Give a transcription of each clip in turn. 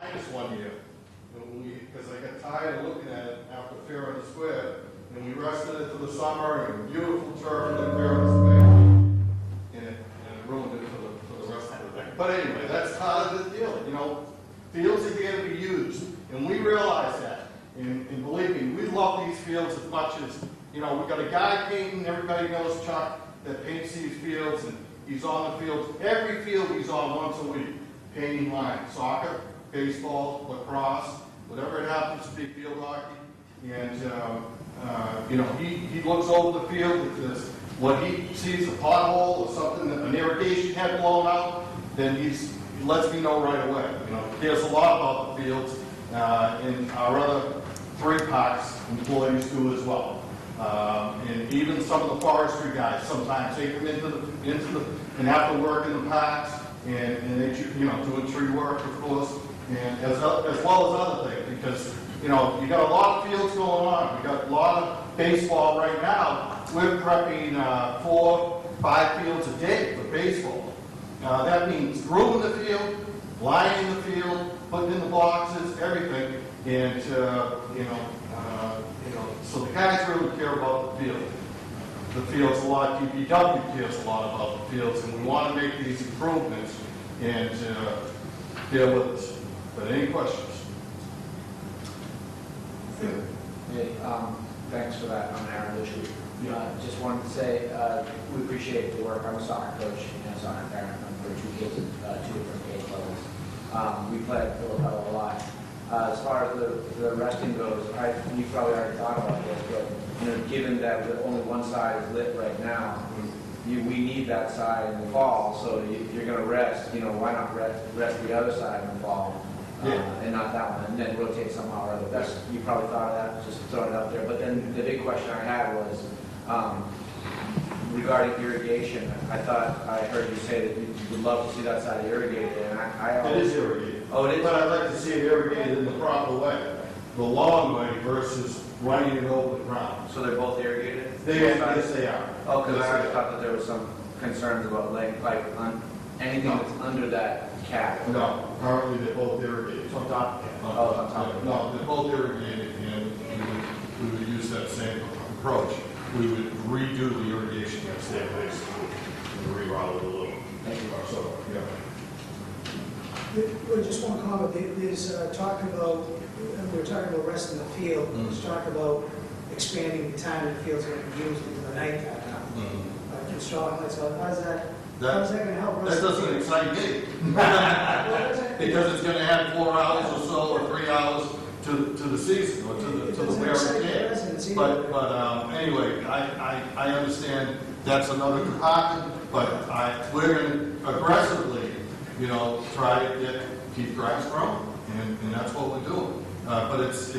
This one year, because I got tired of looking at it after Fair on the Square, and we rested it for the summer, and beautiful turf and Fair on the Square, and it ruined it for the rest of the thing. But anyway, that's part of the deal, you know, fields are here to be used, and we realize that. And believe me, we love these fields as much as, you know, we got a guy painting, everybody knows Chuck, that paints these fields, and he's on the fields, every field he's on once a week, painting lines, soccer, baseball, lacrosse, whatever it happens to be, field hockey. And, you know, he looks over the field, if there's, what he sees a pothole or something, an irrigation head blown out, then he lets me know right away. You know, he cares a lot about the fields, and our other 3 parks employees do as well. And even some of the forestry guys, sometimes they come into the and have to work in the parks, and they, you know, doing tree work, of course, and as well as other things, because, you know, you got a lot of fields going on. We got a lot of baseball right now. We're prepping 4, 5 fields a day for baseball. That means grooming the field, lining the field, putting in the boxes, everything, and you know, so the guys really care about the field. The fields a lot. DPW cares a lot about the fields, and we want to make these improvements and deal with us. But any questions? Hey, thanks for that on Aaron issue. Just wanted to say we appreciate the work. I'm a soccer coach and a soccer parent. I'm for 2 kids at 2 different age levels. We play at Filipello a lot. As far as the resting goes, you probably already thought about this, but you know, given that only one side is lit right now, we need that side in the fall. So if you're going to rest, you know, why not rest the other side in the fall? And not that one, and then rotate somehow or other. That's, you probably thought of that, just throwing it out there. But then the big question I had was regarding irrigation. I thought I heard you say that you would love to see that side irrigated, and I It is irrigated. Oh, it is? But I'd like to see it irrigated in the proper way, the long way versus running it over the ground. So they're both irrigated? Yes, they are. Oh, because I already thought that there was some concerns about anything that's under that cap. No, currently they're both irrigated. It's on top of it. Oh, it's on top of it. No, they're both irrigated, and we would use that same approach. We would redo the irrigation that's there, basically, and reroute it a little. Thank you. So, yeah. Well, just one comment. There's talk about, we're talking about resting the field. There's talk about expanding the time the field's going to be used into the nighttime now. Installing lights. How's that going to help us? That doesn't excite me. Because it's going to add 4 hours or so, or 3 hours to the season, or to the wear and tear. But anyway, I understand that's another department, but we're going to aggressively, you know, try to keep grass growing, and that's what we're doing. But it's a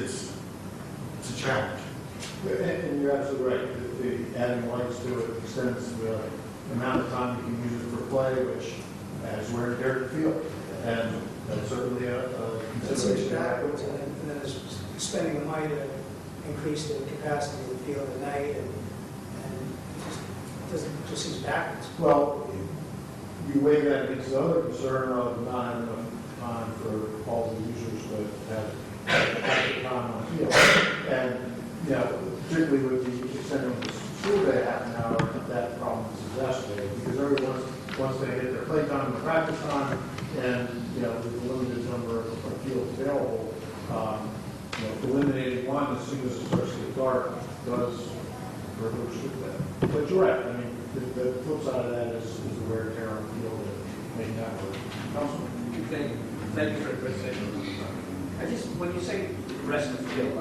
challenge. And you're absolutely right. The adding lights to it extends the amount of time you can use it for play, which adds wear and tear to the field. And that's certainly a That seems consideration. backwards, and then there's spending the money to increase the capacity of the field at night, and it just seems backwards. Well, you weigh that against the other concern of not having enough time for all the users to have time on the field. And, you know, particularly with the extending of the school day half an hour, that problem is exacerbated because everyone, once they get their play time and practice time, and, you know, with the limited number of fields available, you know, eliminating one as soon as it starts to get dark does further restrict that. But you're right. I mean, the flip side of that is the wear and tear on the field and making that work. Councilman? Thank you for the presentation. When you say rest of the field,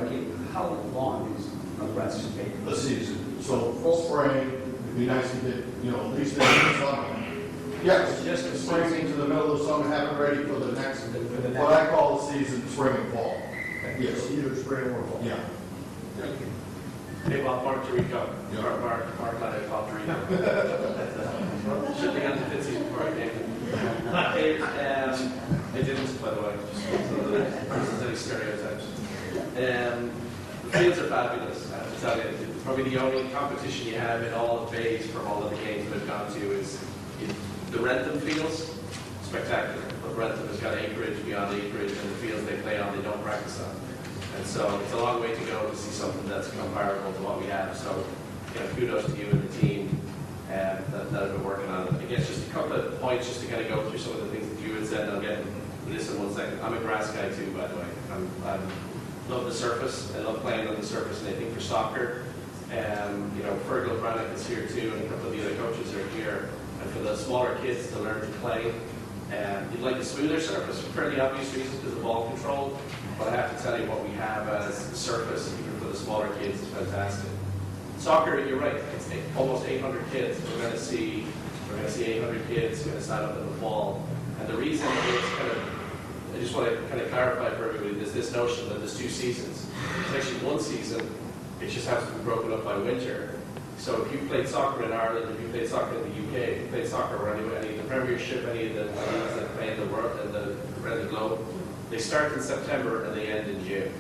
how long is a rest taken? The season. So full spring, it'd be nice to get, you know, at least in the summer. Yes, just the spring into the middle of the summer, have it ready for the next, what I call the season, spring and fall. Yes. Either spring or fall. Yeah. Thank you. Hey, well, Mark Tirico. Yeah. Mark Leonard, Bob Tirico. Should be on the Fitzy before I came. Hey, I didn't, by the way, just so that there's any stereotypes. The fields are fabulous, I have to tell you. Probably the only competition you have in all of Bays from all of the games that I've gone to is the Rentham fields. spectacular. But Rentham has got acreage beyond acreage, and the fields they play on, they don't practice on. And so it's a long way to go to see something that's comparable to what we have. So, kudos to you and the team that have been working on it. I guess just a couple of points just to kind of go through some of the things that you had said, and I'll get to this in 1 second. I'm a grass guy too, by the way. I love the surface. I love playing on the surface, and I think for soccer, Fergal Brannick is here too, and a couple of the other coaches are here. And for the smaller kids to learn to play, you'd like a smoother surface for fairly obvious reasons because of ball control. But I have to tell you, what we have as the surface, even for the smaller kids, is fantastic. Soccer, you're right. It's almost 800 kids. We're going to see 800 kids going to sign up in the fall. And the reason is I just want to kind of clarify for everybody, there's this notion that there's 2 seasons. It's actually 1 season. It just has to be broken up by winter. So if you played soccer in Ireland, if you played soccer in the UK, if you played soccer or any of the Premiership, any of the leagues that play in the world and around the globe, they start in September and they end in June.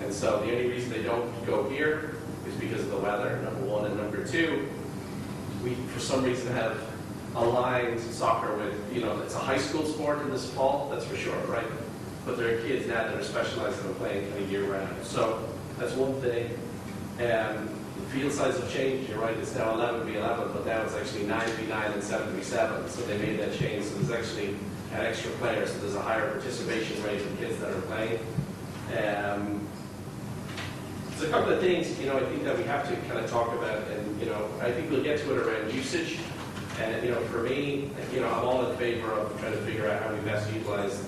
And so the only reason they don't go here is because of the weather, number 1, and number 2, we for some reason have aligned soccer with, it's a high school sport in this fall, that's for sure, right? But there are kids now that are specializing in playing kind of year round. So that's one thing. The field size have changed, you're right, it's now 11v11, but now it's actually 9v9 and 7v7, so they made that change, so there's actually an extra player, so there's a higher participation rate in kids that are playing. There's a couple of things, I think that we have to kind of talk about, and, I think we'll get to it around usage. And, for me, I'm all in favor of trying to figure out how we best utilize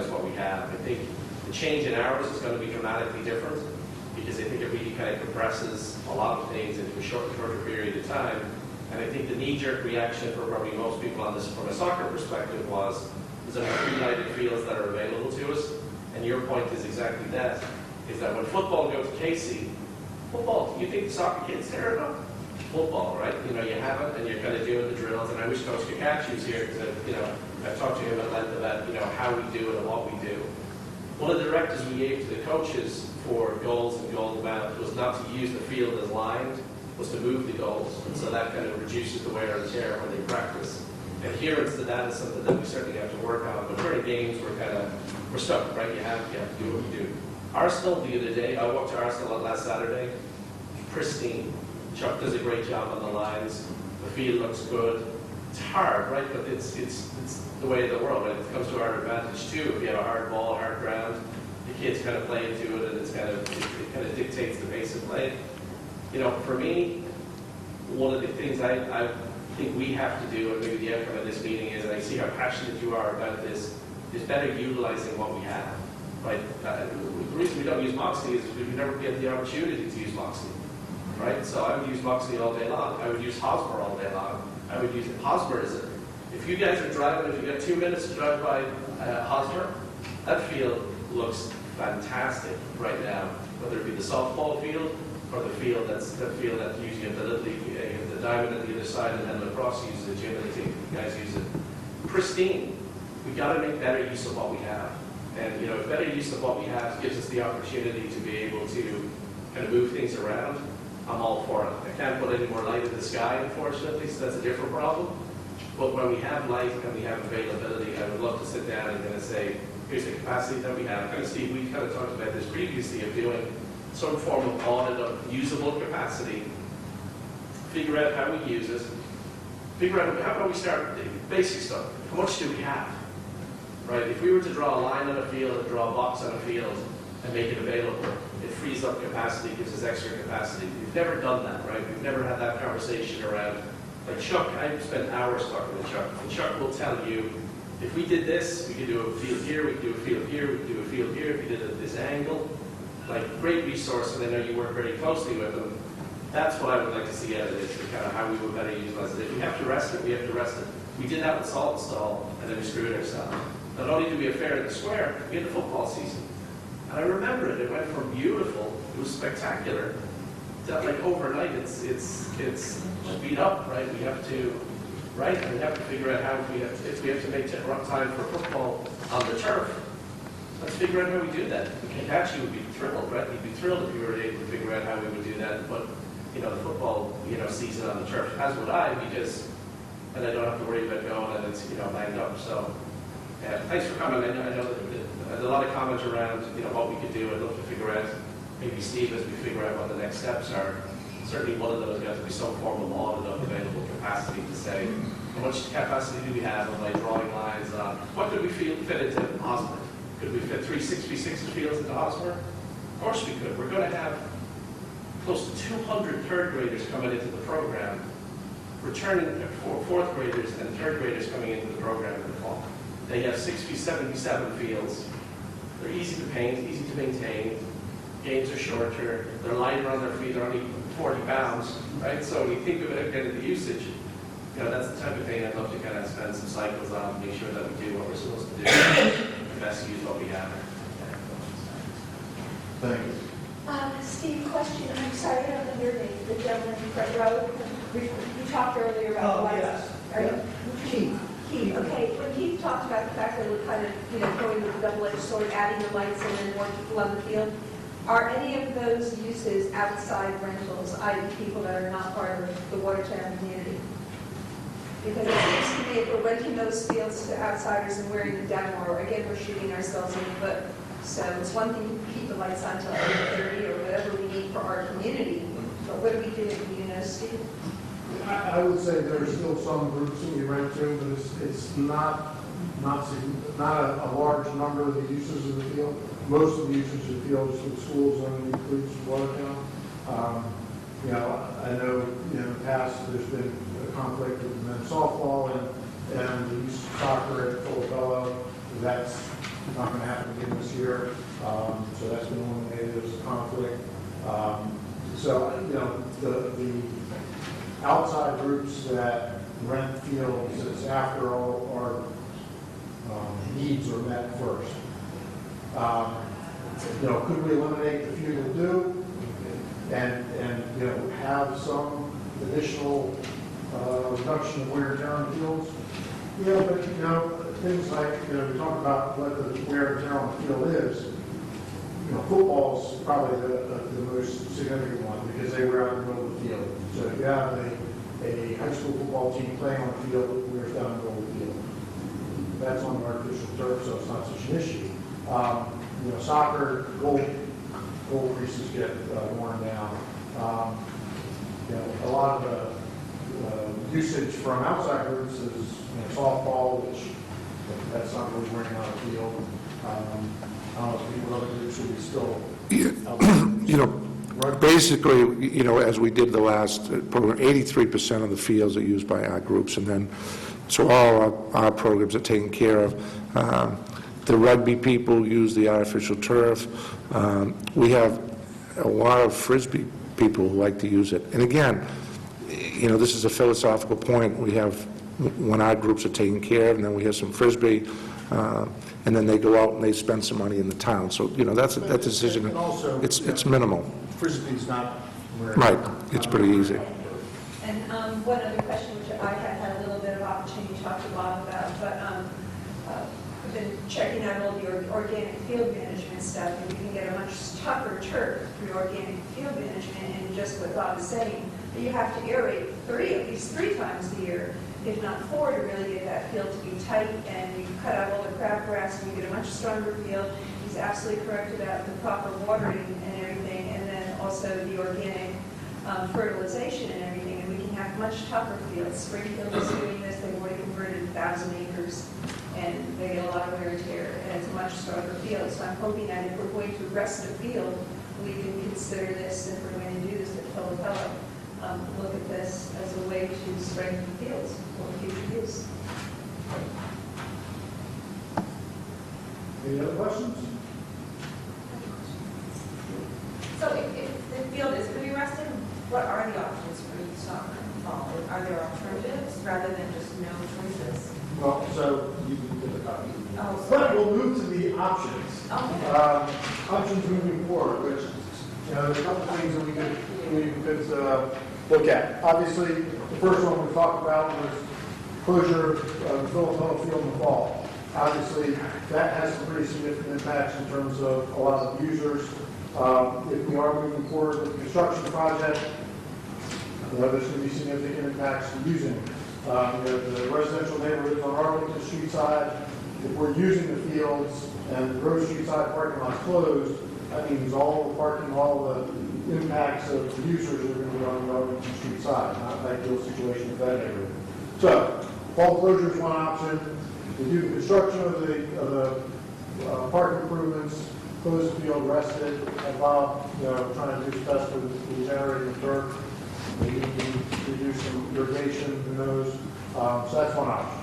what we have. I think the change in hours is going to be dramatically different because I think it really kind of compresses a lot of things into a shorter period of time. And I think the knee-jerk reaction for probably most people on this, from a soccer perspective, was there are 3 lighted fields that are available to us. And your point is exactly that, is that when football goes to Casey, football, you think the soccer kids care about? Football, right? You have it, and you're kind of doing the drills. And I wish Coach Kakachi was here because I've talked to him at length about how we do it and what we do. One of the directives we gave to the coaches for goals and goal amount was not to use the field as lined, was to move the goals, and so that kind of reduces the wear and tear when they practice. Adherence to that is something that we certainly have to work on. But during games, we're stuck, right? You have to do what you do. Arsenal the other day, I walked to Arsenal last Saturday, pristine. Chuck does a great job on the lines. The field looks good. It's hard, right? But it's the way of the world, right? It comes to our advantage too. If you have a hard ball, hard ground, the kids kind of play into it, and it kind of dictates the pace of play. For me, one of the things I think we have to do, and maybe the outcome of this meeting is, and I see how passionate you are about this, is better utilizing what we have, right? The reason we don't use Moxley is we've never had the opportunity to use Moxley. Right? So I would use Moxley all day long. I would use Hosmer all day long. I would use Hosmer as if you guys are driving, if you got 2 minutes to drive by Hosmer, that field looks fantastic right now. Whether it be the softball field or the field that's using it, the little league, the diamond at the other side, and then lacrosse uses it, Jim and the team, you guys use it. Pristine. We got to make better use of what we have. And better use of what we have gives us the opportunity to be able to kind of move things around. I'm all for it. I can't put any more light in the sky, unfortunately, so that's a different problem. But when we have light and we have availability, I would love to sit down and kind of say, here's the capacity that we have. And Steve, we kind of talked about this previously, of doing some form of audit of usable capacity, figure out how we use it, figure out how about we start with the basic stuff. How much do we have? Right? If we were to draw a line on a field and draw a box on a field and make it available, it frees up capacity, gives us extra capacity. We've never done that, right? We've never had that conversation around, like Chuck, I've spent hours talking with Chuck, and Chuck will tell you, if we did this, we could do a field here, we could do a field here, we could do a field here, if we did it at this angle. Like, great resource, and I know you work very closely with them. That's what I would like to see out of this, kind of how we would better utilize it. If we have to rest it, we have to rest it. We did that with Salt Stall, and then we screwed ourselves. Not only did we have fair at the square, we had the football season. And I remember it. It went from beautiful, it was spectacular, that like overnight it's beat up, right? We have to, right? And we have to figure out how if we have to make time for football on the turf. Let's figure out how we do that. Kakachi would be thrilled, right? He'd be thrilled if we were able to figure out how we would do that and put, the football, season on the turf. As would I, because and I don't have to worry about going and it's, lined up. So, thanks for coming. I know that there's a lot of comments around, what we could do. I'd love to figure out, maybe Steve, as we figure out what the next steps are. Certainly one of those has to be some form of audit of available capacity to say, how much capacity do we have on drawing lines on what could we fit into Hosmer? Could we fit 3 6v6 fields into Hosmer? Of course we could. We're going to have close to 200 third graders coming into the program, returning fourth graders and third graders coming into the program in the fall. They have 6v7v7 fields. They're easy to paint, easy to maintain. Games are shorter. They're lighter on their feet. They're only 40 pounds, right? So when you think of it again, the usage, that's the type of thing I'd love to kind of spend some cycles on to make sure that we do what we're supposed to do and best use what we have. Thank you. Steve, question. I'm sorry, I don't know your name. The gentleman in front row. You talked earlier about Oh, lights. yes. Are you? Keith. Keith, okay. When Keith talked about the fact that we're kind of, going with the double-edged sword, adding the lights and then more people on the field, are any of those uses outside rentals, i.e. people that are not part of the Watertown community? Because it seems to me if we're renting those fields to outsiders and wearing them down more, again, we're shooting ourselves in the foot. So it's one thing to keep the lights on until 8:30 or whatever we need for our community, but what do we do? Do you know, Steve? I would say there's still some groups that we rent to, but it's not a large number of the uses of the field. Most of the usage of the field is for the schools and includes Watertown. I know in the past there's been a conflict with men's softball and the use of soccer at Filipello. That's not going to happen again this year. So that's been eliminated. There's a conflict. The outside groups that rent fields, it's after all our needs are met first. Could we eliminate the few that do and have some additional reduction of wear and tear on the fields? Yeah, but things like, we talk about what the wear and tear on the field is. Football's probably the most significant one because they wear out in the middle of the field. So if you have a high school football team playing on the field, it wears down the middle of the field. That's on the artificial turf, so it's not such an issue. Soccer, goal creases get worn down. A lot of the usage from outside groups is softball, which that's not really wearing out the field. I don't know if people other groups should be still. Basically, as we did the last program, 83% of the fields are used by our groups, and then so all our programs are taken care of. The rugby people use the artificial turf. We have a lot of Frisbee people who like to use it. And again, this is a philosophical point. We have, when our groups are taken care of, and then we have some Frisbee, and then they go out and they spend some money in the town. So, that's that decision. And also, it's minimal. Frisbee's not where. Right. It's pretty easy. And one other question, which I had a little bit of opportunity to talk to Bob about, but I've been checking out all the organic field management stuff, and you can get a much tougher turf through organic field management, and just what Bob is saying, you have to aerate at least three times a year, if not 4, to really get that field to be tight, and you cut out all the crabgrass, and you get a much stronger field. He's absolutely correct about the proper watering and everything, and then also the organic fertilization and everything, and we can have much tougher fields. Springfield is doing this. They've already converted 1,000 acres, and they get a lot of wear and tear, and it's a much stronger field. So I'm hoping that if we're going to rest a field, we can consider this, if we're going to do this at Filipello, look at this as a way to strengthen fields for future use. Any other questions? So if the field is going to be rested, what are the options for youth soccer in the fall? Are there alternatives rather than just no choices? Well, so you can get the copy. Oh, But we'll move to the options. Okay. Options moving forward, which, there's a couple things that we could look at. Obviously, the first one we talked about was closure of the Filipello field in the fall. Obviously, that has some pretty significant impacts in terms of a lot of users. If we are moving forward with the construction project, there's going to be significant impacts to using The residential neighborhoods on Arlington Street side, if we're using the fields and the Grove Street side parking lot's closed, that means all the parking, all the impacts of the users are going to be on the Arlington Street side, not an ideal situation for that neighborhood. So, fall closure is one option. We do the construction of the park improvements, close the field, rest it, and Bob, trying to do his best with generating the dirt. Maybe reduce some irrigation, who knows? So that's one option.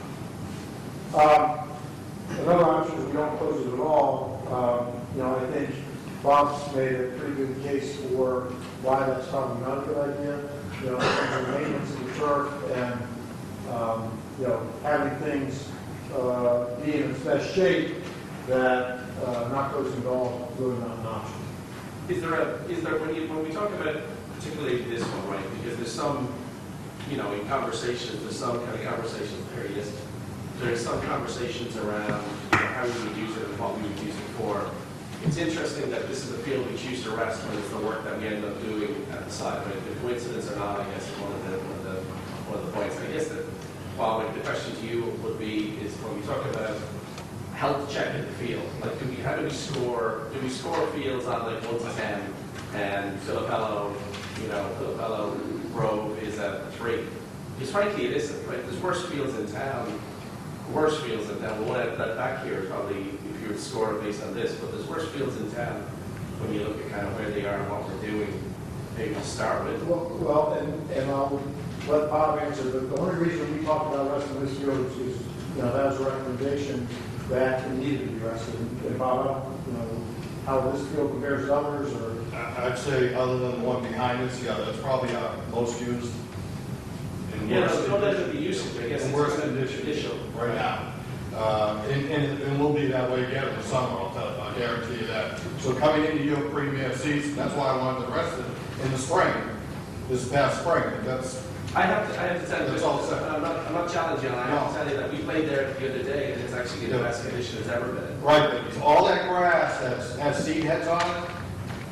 Another option is we don't close it at all. I think Bob's made a pretty good case for why that's probably not a good idea. In terms of maintenance of the turf and, having things be in its best shape, that not closing it all is really not an option. Is there when we talk about particularly this one, right? Because there's some, in conversations, there's some kind of conversations, there he is. There's some conversations around how we would use it and what we would use it for. It's interesting that this is the field we choose to rest when it's the work that we end up doing at the site. Right? The coincidence or not, I guess, is one of the points. I guess that, well, the question to you would be is when we talk about health check in the field, like how do we score fields on like 1 to 10, and Filipello Grove is at 3. Because frankly, it isn't, right? There's worse fields in town. We'll add that back here probably if you were to score it based on this, but there's worse fields in town when you look at kind of where they are and what we're doing. Maybe to start with. Well, and I'll let Bob answer, but the only reason we talked about resting this field is that was a recommendation that it needed to be rested. And Bob, how this field compares to others, or? I'd say other than the one behind us, that's probably our most used. Don't measure the usage, I guess. In worse condition right now. And we'll be that way again in the summer, I'll guarantee you that. So coming into your premier season, that's why I wanted to rest it in the spring, this past spring. I have to tell you, that's all set. I'm not challenging you. I have to tell you that we played there the other day, and it's actually in the best condition it's ever been. Right, but all that grass that has seed heads on it,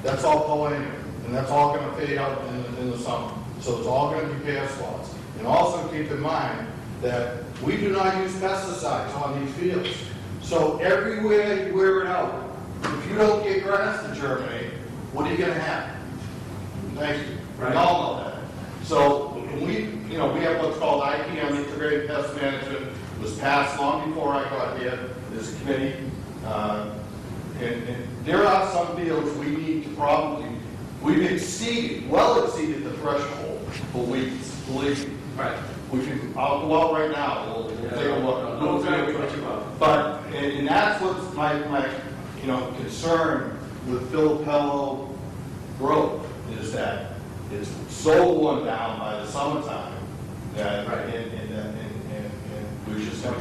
that's all perennial, and that's all going to fade out in the summer. So it's all going to be bare spots. And also keep in mind that we do not use pesticides on these fields. So everywhere you wear it out, if you don't get grass to germinate, what are you going to have? Thank you. Right. We all know that. So we have what's called IPM, Integrated Pest Management. It was passed long before I got here. There's a committee. And there are some fields we need to we've well exceeded the threshold for weeds, believe me. Right. I'll go out right now, we'll take a look. But, and that's what's my concern with Filipello Grove, is that it's so worn down by the summertime that, and we just have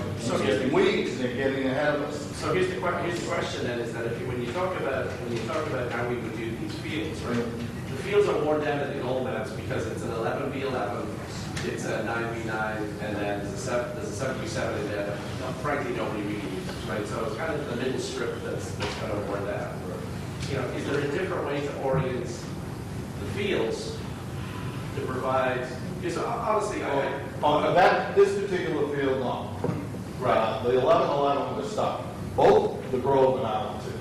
weeds, and they're getting ahead of us. So here's the question then, is that when you talk about how we would do these fields, right? The fields are worn down at the old maps because it's an 11v11, it's a 9v9, and then there's a 7v7 in there that frankly nobody really uses, right? So it's kind of the middle strip that's kind of worn down. Is there a different way to orient the fields to provide? Because honestly, this particular field, no. Right. The 11-11 was stuck. Both the Grove and Arlington.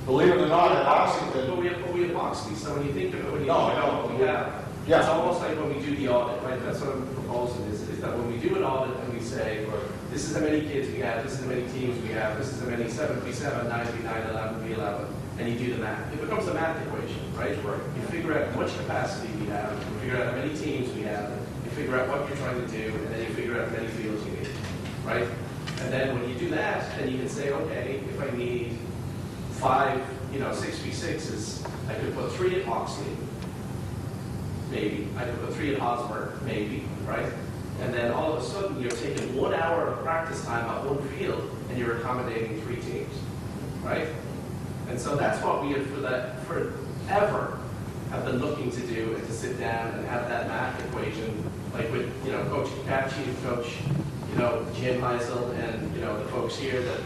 Believe it or not, at Arlington. But we have Boxley, so when you think of it, No, I know. we have. Yeah. It's almost like when we do the audit, right? That's what I'm proposing is that when we do an audit and we say, this is how many kids we have, this is how many teams we have, this is how many 7v7, 9v9, 11v11, and you do the math. It becomes a math equation, right? You figure out how much capacity we have, you figure out how many teams we have, you figure out what you're trying to do, and then you figure out how many fields you need, right? And then when you do that, then you can say, okay, if I need 5, 6v6s, I could put 3 at Moxley, maybe. I could put 3 at Hosmer, maybe, right? And then all of a sudden, you're taking 1 hour of practice time at one field, and you're accommodating 3 teams, right? And so that's what we have forever have been looking to do, and to sit down and have that math equation, like with, Coach Capacci and Coach, Jim Heisel and, the folks here that,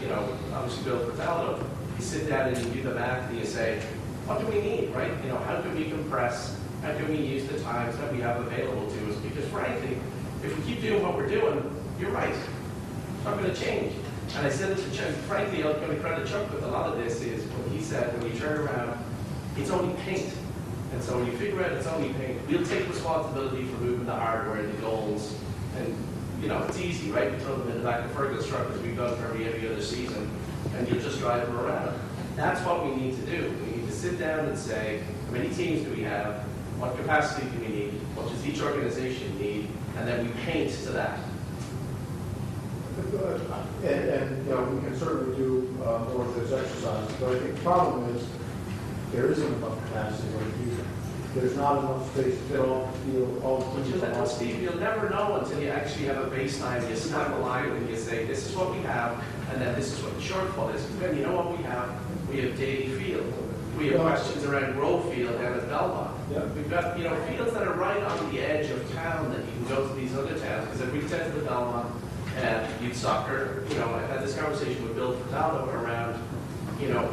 obviously Bill Fratello. You sit down and you do the math and you say, what do we need, right? How can we compress? How can we use the times that we have available to us? Because frankly, If we keep doing what we're doing, you're right. It's not going to change. And I said it to Chuck, frankly, I'm going to credit Chuck with a lot of this is when he said, when you turn around, it's only paint. And so when you figure out it's only paint, we'll take responsibility for moving the hardware, the goals, and it's easy, right? We throw them in the back of Fergus truck as we've done for every other season, and you'll just drive them around. That's what we need to do. We need to sit down and say, how many teams do we have? What capacity do we need? What does each organization need? And then we paint to that. And we can certainly do more of those exercises, but I think the problem is there isn't enough capacity to do that. There's not enough space to fit all the field, all the teams. Steve, you'll never know until you actually have a baseline. You snap a line and you say, this is what we have, and then this is what the shortfall is. Because then you know what we have. We have Daly Field. We have questions around Grove Field down at Belmont. Yeah. We've got fields that are right on the edge of town that you can go to these other towns. Because if we tend to the Belmont and youth soccer, I had this conversation with Bill Filippello around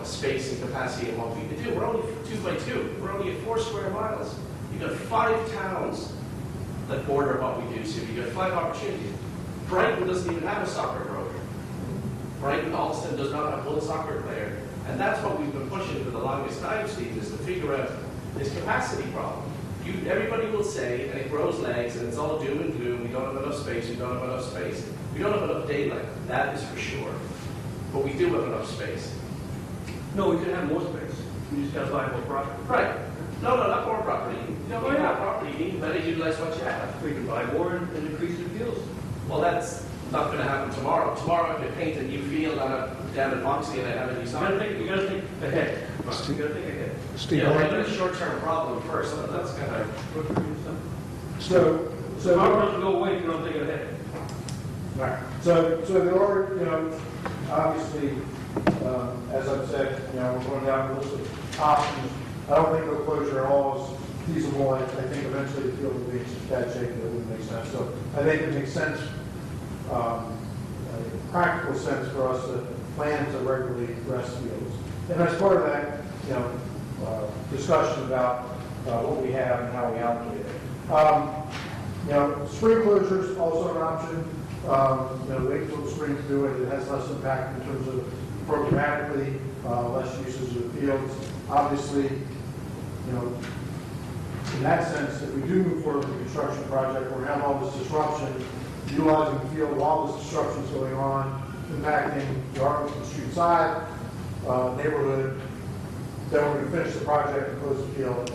space and capacity and what we can do. We're only 2 by 2. We're only at 4 square miles. You've got 5 towns that border what we do. So you've got 5 opportunities. Brighton doesn't even have a soccer program. Brighton Alston does not have one soccer player. And that's what we've been pushing for the longest time, Steve, is to figure out this capacity problem. Everybody will say, and it grows legs, and it's all doom and gloom, we don't have enough space, we don't have enough space. We don't have enough daylight, that is for sure. But we do have enough space. No, we could have more space. We just gotta buy more property. Right. No, not more property. You don't need more property, you need to better utilize what you have. We can buy more and increase the fields. Well, that's not going to happen tomorrow. Tomorrow I can paint a new field down in Moxie and I have a new You soccer. gotta think ahead. You gotta think ahead. Steve, Yeah, we're a short-term problem first. So that's kind of. So Tomorrow doesn't go away if you don't think ahead. right. So there are, obviously, as I've said, we're going down the list of options. I don't think no closure at all is feasible. I think eventually the field will be in such bad shape that it wouldn't make sense. So I think it makes sense, practical sense for us to plan to regularly rest fields. And as part of that, discussion about what we have and how we allocate it. Spring closures also an option. Wait until the spring to do it. It has less impact in terms of programmatically, less usage of the fields. Obviously, in that sense, if we do move forward with the construction project, we're going to have all this disruption, utilizing the field while this disruption is going on, impacting the Arlington Street side, neighborhood. Then we're going to finish the project and close the field.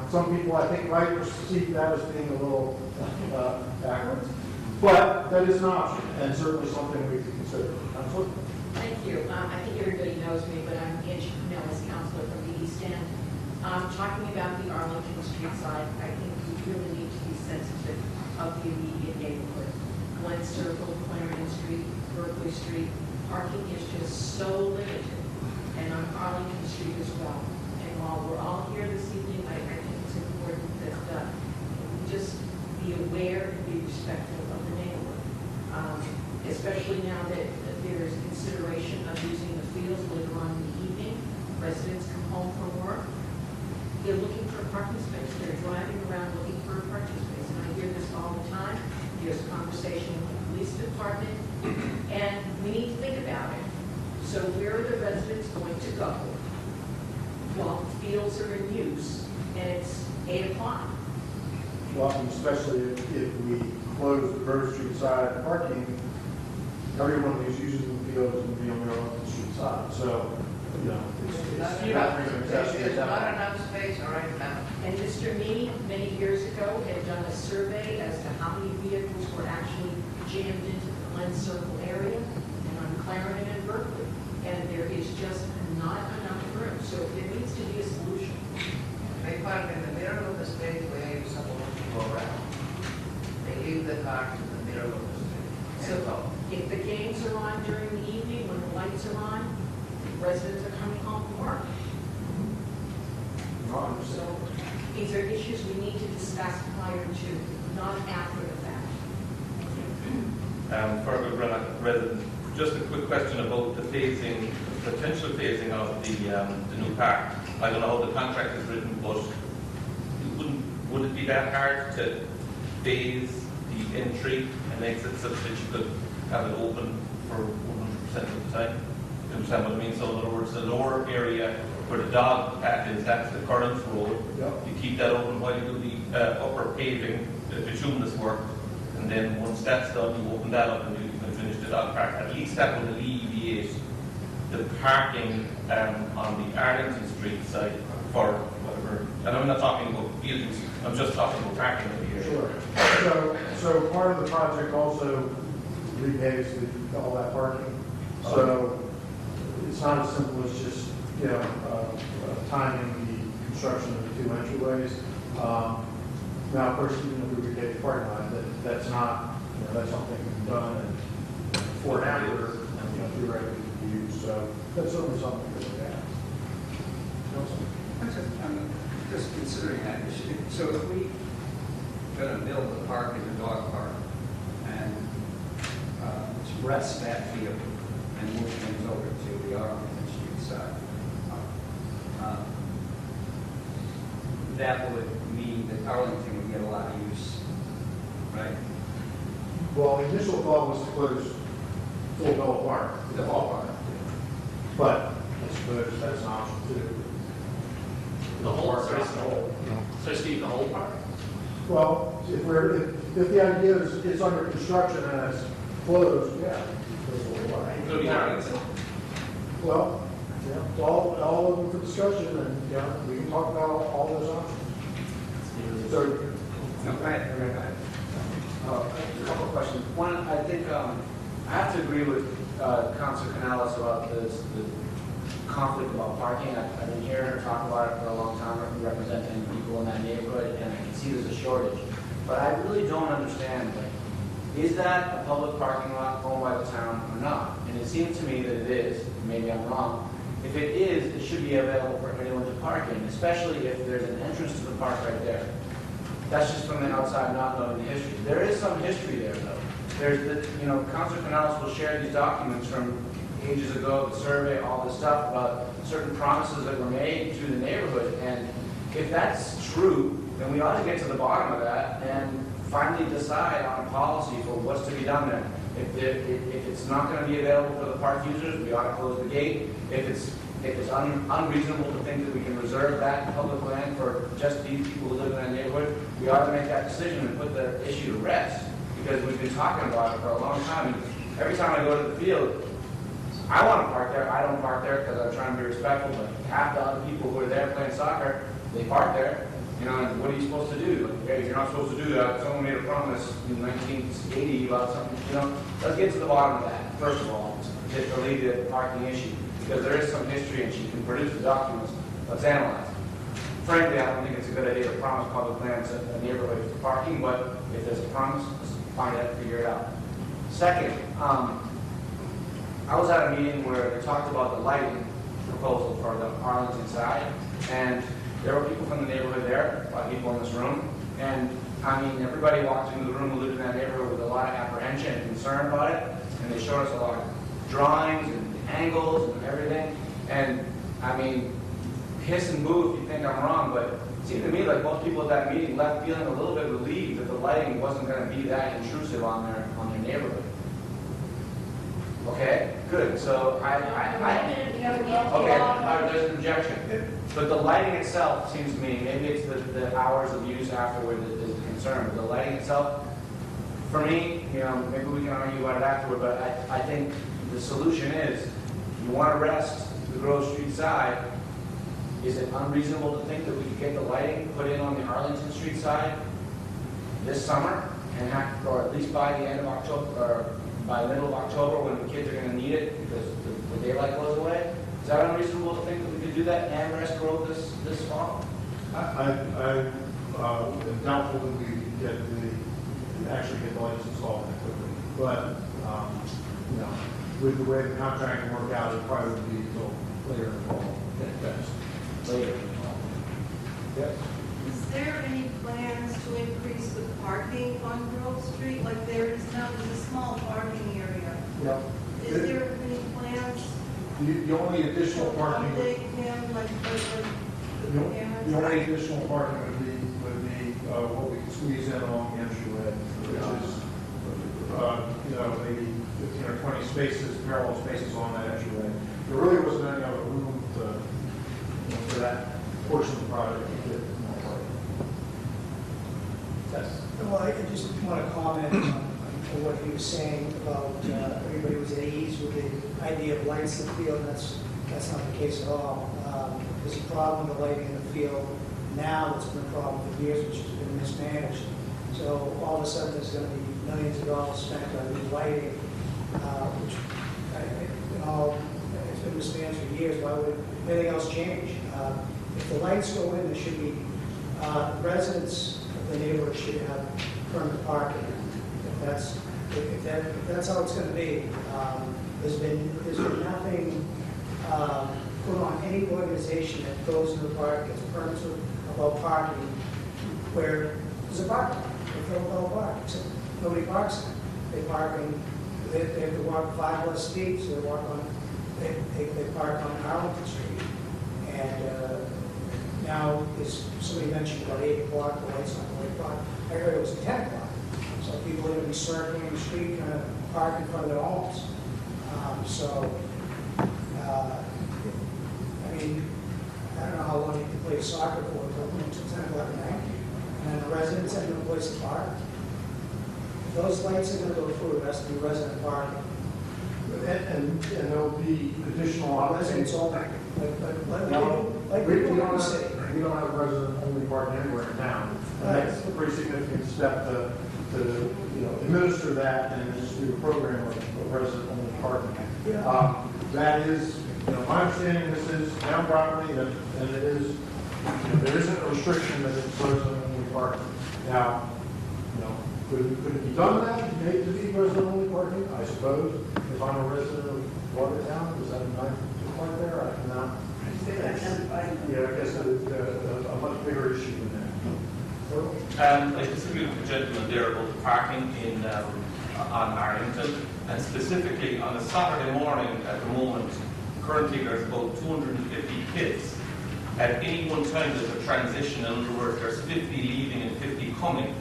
Some people, I think, might perceive that as being a little backwards, but that is an option, and certainly something we can consider. Absolutely. Thank you. I think everybody knows me, but I'm Angie Cornell, counselor from the East End. Talking about the Arlington Street side, I think we really need to be sensitive of the immediate neighborhood. Glen Circle, Clarendon Street, Berkeley Street, parking is just so limited, and on Arlington Street as well. And while we're all here this evening, I think it's important that we just be aware and be respectful of the neighborhood, especially now that there's consideration of using the fields later on in the evening. Residents come home from work, they're looking for a parking space. They're driving around looking for a parking space. And I hear this all the time. There's conversation with the police department, and we need to think about it. So where are the residents going to go while the fields are in use and it's 8 o'clock? Well, especially if we close the Grove Street side parking, everyone who's using the field is going to be on their own street side. So, There's not enough space right now. And Mr. Mee, many years ago, had done a survey as to how many vehicles were actually jammed into the Glen Circle area and on Clarendon and Berkeley. And there is just not enough room. So there needs to be a solution. They park in the middle of the street where you're supposed to go around. They leave the cars in the middle of the street. So if the games are on during the evening, when the lights are on, residents are coming home from work. So these are issues we need to discuss prior to, not after the fact. For the residents, just a quick question about the phasing, potential phasing of the new park. I don't know how the contract is written, but would it be that hard to phase the entry and exit such that you could have it open for 100% of the time. You understand what I mean? So in other words, the lower area where the dog path is, that's the current road. Yep. You keep that open while you do the upper paving, the bituminous work, and then once that's done, you open that up and you can finish the dog park. At least that would alleviate the parking on the Arlington Street side for whatever. And I'm not talking about buildings, I'm just talking about parking over here. Sure. So part of the project also repays all that parking. So it's not as simple as just, timing the construction of the two entryways. Now, of course, even if we repay the parking lot, that's not, that's something we've done and before and after, theoretically could be used. So that's certainly something to look at. I'm just considering that. So if we going to build the park as a dog park and rest that field and move things over to the Arlington Street side, that would mean that Arlington would get a lot of use, right? Well, the initial thought was to close Filipello Park, The ballpark. but I suppose that's an option too. The whole, so Steve, the whole park? Well, if the idea is it's under construction and it's closed, yeah. Including Arlington? Well, it's all open for discussion, and, we can talk about all those options. So, No, go ahead. A couple of questions. One, I think I have to agree with Councilor Canales about the conflict about parking. I've been hearing her talk about it for a long time, representing people in that neighborhood, and I can see there's a shortage. But I really don't understand, is that a public parking lot owned by the town or not? And it seems to me that it is. Maybe I'm wrong. If it is, it should be available for anyone to park in, especially if there's an entrance to the park right there. That's just from the outside, not knowing the history. There is some history there, though. There's Councilor Canales will share these documents from ages ago, the survey, all this stuff about certain promises that were made to the neighborhood. And if that's true, then we ought to get to the bottom of that and finally decide on a policy for what's to be done there. If it's not going to be available for the park users, we ought to close the gate. If it's unreasonable to think that we can reserve that public land for just these people who live in that neighborhood, we ought to make that decision and put the issue to rest, because we've been talking about it for a long time. And every time I go to the field, I want to park there. I don't park there because I'm trying to be respectful, but half the other people who are there playing soccer, they park there. And what are you supposed to do? Hey, you're not supposed to do that. Someone made a promise in 1980 about something. Let's get to the bottom of that, first of all, to alleviate the parking issue, because there is some history and she can produce the documents. Let's analyze it. Frankly, I don't think it's a good idea to promise public lands in a neighborhood for parking, but if there's a promise, let's find out and figure it out. Second, I was at a meeting where they talked about the lighting proposal for the Arlington side, and there were people from the neighborhood there, a lot of people in this room, and everybody walked into the room who lived in that neighborhood with a lot of apprehension and concern about it, and they showed us a lot of drawings and angles and everything, and hiss and boo if you think I'm wrong, but it seemed to me like most people at that meeting left feeling a little bit relieved that the lighting wasn't going to be that intrusive on their neighborhood. Okay, good. So there's an objection. But the lighting itself seems to me, maybe it's the hours of use afterward that is the concern, but the lighting itself, for me, maybe we can argue about it afterward, but I think the solution is, you want to rest the Grove Street side. Is it unreasonable to think that we could get the lighting put in on the Arlington Street side this summer, or at least by the end of October, or by the middle of October, when the kids are going to need it because the daylight goes away? Is that unreasonable to think that we could do that and rest Grove this fall? I'm doubtful that we can actually get the lights installed that quickly. But, with the way the contract can work out, it probably would be until later in the fall at best. Later in the fall. Yes. Is there any plans to increase the parking on Grove Street? Like there's a small parking area. Yep. Is there any plans The only additional to parking, accommodate him, like the only additional parking would be be what we can squeeze in along the entryway, which is, maybe 15 or 20 spaces, parallel spaces on that entryway. There really wasn't any other room for that portion of the project to fit more parking. Yes. Well, I just want to comment on what he was saying about everybody was at ease with the idea of lights in the field. That's not the case at all. There's a problem with the lighting in the field now that's been a problem for years, which has been mismanaged. So all of a sudden, there's going to be millions of dollars spent on new lighting, which, it's been mismanaged for years. Why would anything else change? If the lights go in, there should be, residents of the neighborhood should have permanent parking. If that's how it's going to be, there's been nothing put on any organization that goes into the park, gets permits about parking, where there's a park. They fill a park, except nobody parks there. They park they have to walk 5 less feet, so they park on Arlington Street. And now, somebody mentioned about 8 o'clock, the lights on 8 o'clock. I heard it was 10 o'clock. So people are going to be circling the street, trying to park in front of their homes. I don't know how long you can play soccer for, until 10 o'clock at night. And then the residents have no place to park. If those lights are going to go through, it has to be resident parking. And there'll be additional Residents only. We don't have resident-only parking anywhere in town. And that's a pretty significant step to administer that and just do a program of resident-only parking. Yeah. That is, my understanding, this is town property, and it is, there isn't a restriction that it's resident-only parking. Now, could it be done that, made to be resident-only parking? I suppose. If I'm a resident of Watertown, is that a nice point there? I cannot. Yeah, I guess a much bigger issue than that. I disagree with the gentleman there about the parking on Arlington, and specifically on a Saturday morning at the moment. Currently, there's about 250 kids. At any one time, there's a transition. In other words, there's 50 leaving and 50 coming.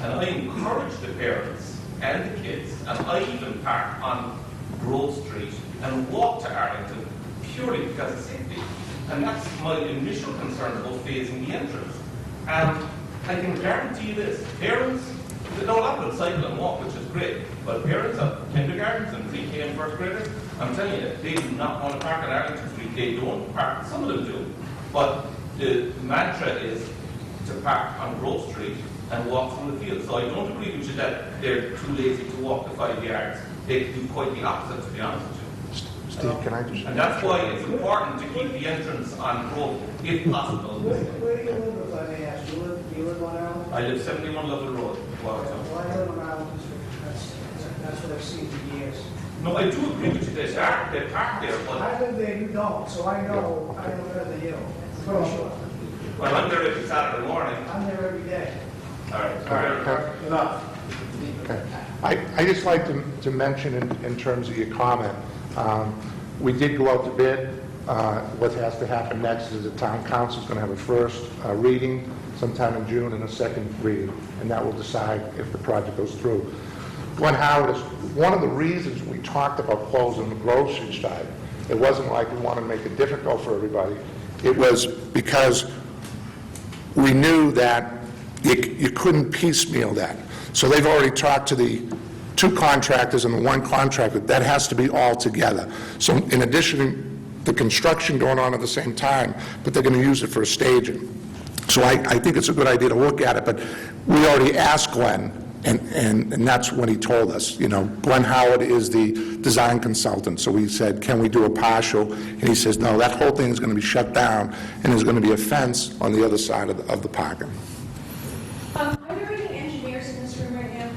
And I encourage the parents and the kids, and I even park on Grove Street and walk to Arlington purely because of safety. And that's my initial concern about phasing the entrance. And I can guarantee you this, parents, a lot of them cycle and walk, which is great, but parents of kindergartens and pre-K and first graders, I'm telling you, they do not want to park on Arlington Street. They don't park, some of them do, but the mantra is to park on Grove Street and walk through the field. So I don't agree with you that they're too lazy to walk the 5 yards. They do quite the opposite, to be honest with you. Steve, can I just... And that's why it's important to keep the entrance on Grove, if possible. Where do you live, if I may ask? Do you live on Arlington? I live 71 Lovell Road, Watertown. Well, I live on Arlington Street. That's what I've seen for years. No, I do agree with you. They park there, but I live there, you don't, so I know better than you. For sure. well, I'm there every Saturday morning. I'm there every day. All right. Enough. Okay. I just like to mention in terms of your comment, we did go out to bid. What has to happen next is the town council is going to have a first reading sometime in June and a second reading, and that will decide if the project goes through. Glenn Howard is one of the reasons we talked about closing the Grove Street side. It wasn't like we wanted to make it difficult for everybody. It was because we knew that you couldn't piecemeal that. So they've already talked to the 2 contractors and the 1 contractor. That has to be all together. So in addition, the construction going on at the same time, but they're going to use it for a staging. So I think it's a good idea to look at it, but we already asked Glenn, and that's what he told us. Glenn Howard is the design consultant, so we said, can we do a partial? And he says, no, that whole thing is going to be shut down, and there's going to be a fence on the other side of the parking. Are there any engineers in this room right now?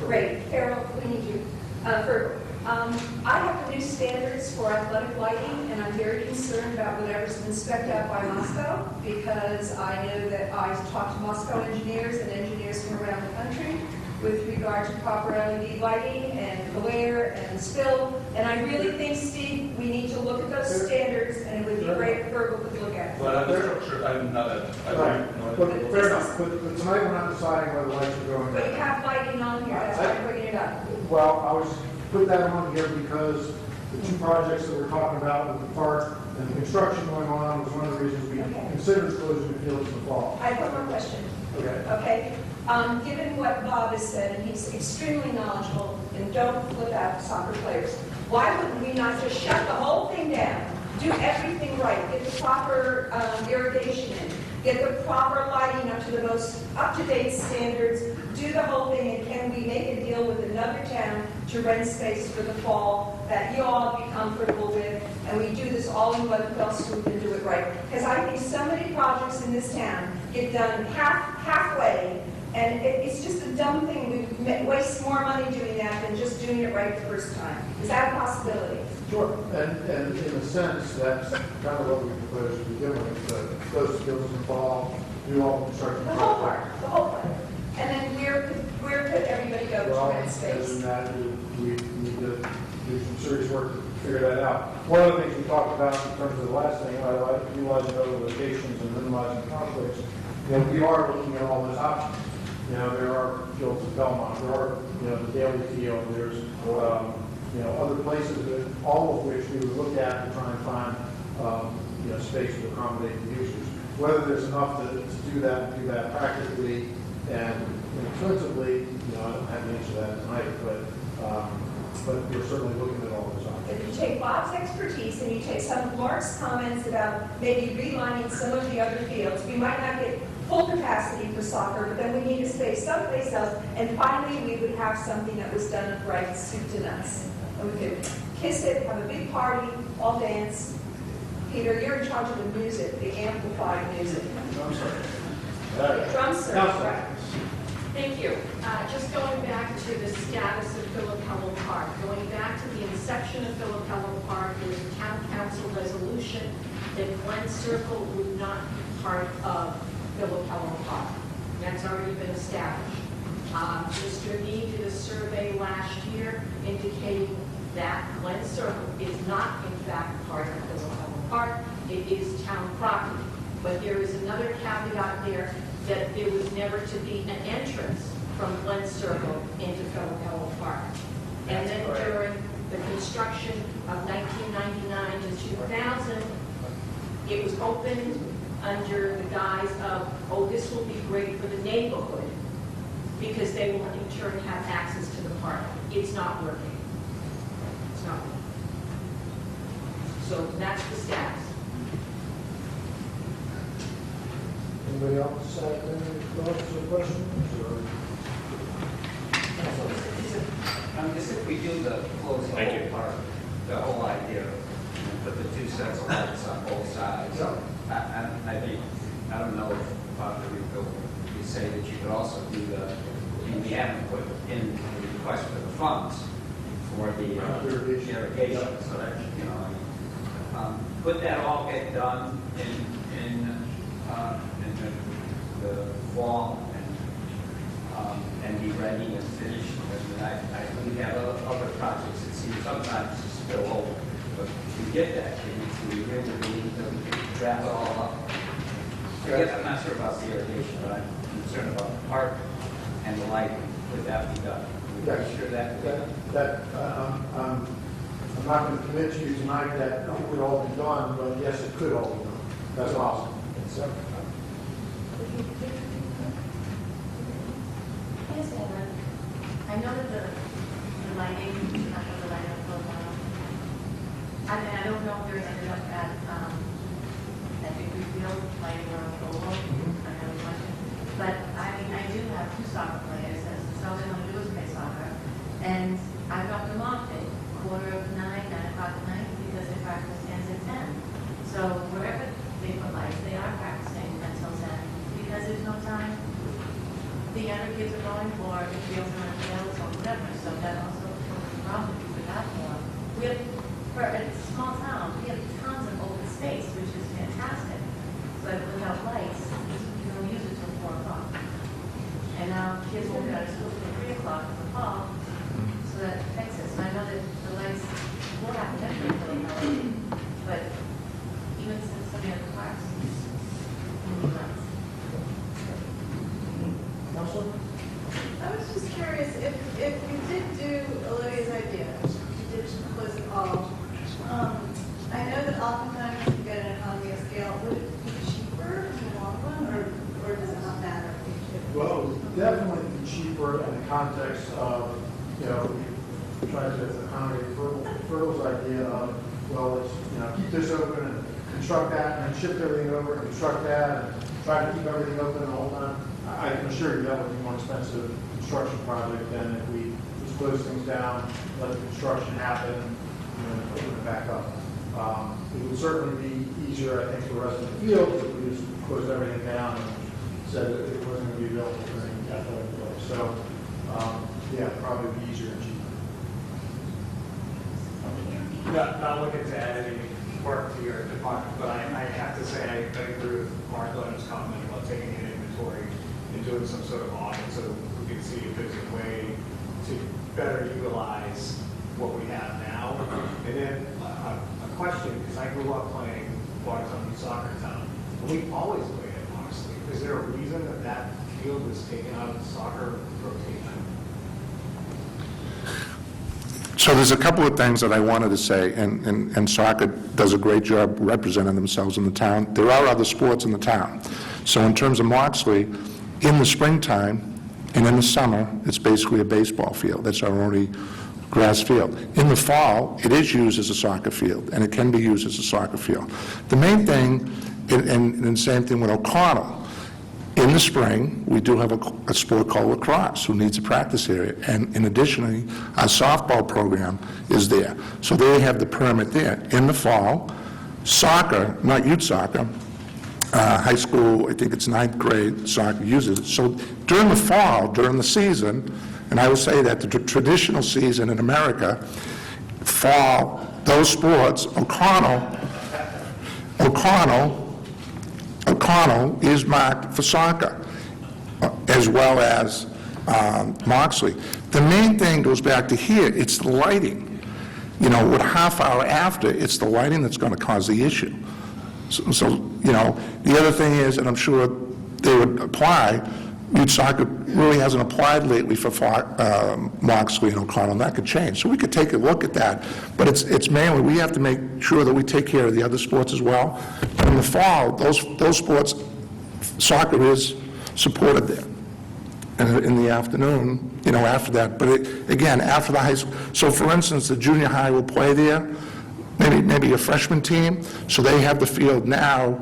Great, Carol, we need you. I have the new standards for athletic lighting, and I'm very concerned about whatever's been spec'd out by Moscow, because I know that I've talked to Moscow engineers and engineers from around the country with regard to proper LED lighting and glare weather and spill. And I really think, Steve, we need to look at those standards, and it would be great if Virgil could look at it. Well, I'm not sure, I'm not a, I Right. don't know. But fair enough, but tonight we're not deciding whether lights are going. But you have lighting on here, that's why I'm bringing it up. Well, I was put that on here because the two projects that we're talking about with the park and the construction going on was one of the reasons we considered closing the fields in the fall. I have one more question. Okay. Okay, given what Bob has said, and he's extremely knowledgeable, and don't flip out soccer players, why wouldn't we not just shut the whole thing down, do everything right, get the proper irrigation in, get the proper lighting up to the most up-to-date standards, do the whole thing, and can we make a deal with another town to rent space for the fall that you all be comfortable with, and we do this all in one fell swoop and do it right? Because I think so many projects in this town get done halfway, and it's just a dumb thing. We waste more money doing that than just doing it right the first time. Is that a possibility? Sure, and in a sense, that's kind of what we proposed to begin with, close the fields in the fall, do all the construction. The whole part, the whole part. And then where could everybody go to Well, rent other space? than that, we need to do some serious work to figure that out. One of the things we talked about in terms of the last thing, I like utilizing other locations and minimizing conflicts. You know, we are looking at all those options. You know, there are fields at Belmont, there are, you know, the Daily Field, there's, you know, other places that, all of which we would look at to try and find, you know, space to accommodate the users. Whether there's enough to do that practically and inexpensively, you know, I don't have the answer to that tonight, but we're certainly looking at all those options. If you take Bob's expertise and you take some of Mark's comments about maybe relining some of the other fields, we might not get full capacity for soccer, but then we need a space someplace else, and finally we would have something that was done right, soup to nuts. And we could kiss it, have a big party, all dance. Peter, you're in charge of the music, the amplified music. I'm sorry. The drum circle, Councilor. right? Thank you. Just going back to the status of Filipello Park, going back to the inception of Filipello Park, there was a town council resolution that Glen Circle would not be part of Filipello Park. That's already been established. Mr. Nee did a survey last year indicating that Glen Circle is not in fact part of Filipello Park. It is town property. But there is another caveat there that there was never to be an entrance from Glen Circle into Filipello Park. And then during the construction of 1999 to 2000, it was opened under the guise of, oh, this will be great for the neighborhood because they will in turn have access to the park. It's not working. It's not working. So that's the status. Anybody else have any thoughts or questions? Or? Just if we do the close the whole park, the whole idea of put the two sets of lights on both sides. Yeah. I think, I don't know if Dr. Refill would say that you could also do we haven't put in the request for the funds for the irrigation, so that, you know, could that all get done in the fall and be ready and finished? We have other projects that seem sometimes to spill over, but to get that, we really need to wrap it all up. I guess I'm not sure about the irrigation, but I'm concerned about the park and the lighting. Could that be done? Are you sure that? I'm not going to commit to you tonight that it would all be done, but yes, it could all be done. That's awesome. Yes, Evan. I know that the lighting, not the lighting of Filipello. I mean, I don't know if there's ended up at Big Field lighting around the oval. I know you mentioned. But I mean, I do have two soccer players, that's all they want to do is play soccer. And I drop them off at 8:45, 9 o'clock at night because their practice ends at 10. So wherever they put lights, they are practicing until 10 because there's no time. The other kids are going for the fields and the fields or whatever, so that also becomes a problem for that one. We have, for a small town, we have tons of open space, which is fantastic. But without lights, you don't use it till 4 o'clock. And now kids will go to school till 3 o'clock in the fall, so that affects us. And I know that we tried to accommodate Fertle's idea of, well, let's, keep this open and construct that, and then shift everything over, and construct that, and try to keep everything open the whole time. I can assure you that would be a more expensive construction project than if we just close things down, let the construction happen, and then open it back up. It would certainly be easier, I think, for the rest of the field if we just closed everything down and said that it wasn't going to be built during athletic build. So, yeah, probably be easier and cheaper. Not looking to add any work to your department, but I have to say, I agree with Mark Leonard's comment about taking an inventory and doing some sort of audit so we can see if there's a way to better utilize what we have now. And then a question, because I grew up playing Watertown Ma soccer town, and we always played at Moxley. Is there a reason that that field was taken out of the soccer rotation? So there's a couple of things that I wanted to say, and soccer does a great job representing themselves in the town. There are other sports in the town. So in terms of Moxley, in the springtime and in the summer, it's basically a baseball field. That's our only grass field. In the fall, it is used as a soccer field, and it can be used as a soccer field. The main thing, and the same thing with O'Connell, in the spring, we do have a sport called lacrosse, who needs a practice area, and in addition, our softball program is there. So they have the permit there. In the fall, soccer, not youth soccer, high school, I think it's 9th grade, soccer uses it. So during the fall, during the season, and I will say that the traditional season in America, fall, those sports, O'Connell is marked for soccer, as well as Moxley. The main thing goes back to here, it's the lighting. With half hour after, it's the lighting that's going to cause the issue. So, the other thing is, and I'm sure they would apply, youth soccer really hasn't applied lately for Moxley and O'Connell, and that could change. So we could take a look at that, but it's mainly, we have to make sure that we take care of the other sports as well. But in the fall, those sports, soccer is supported there. And in the afternoon, after that, but again, after the high school, so for instance, the junior high will play there, maybe a freshman team, so they have the field now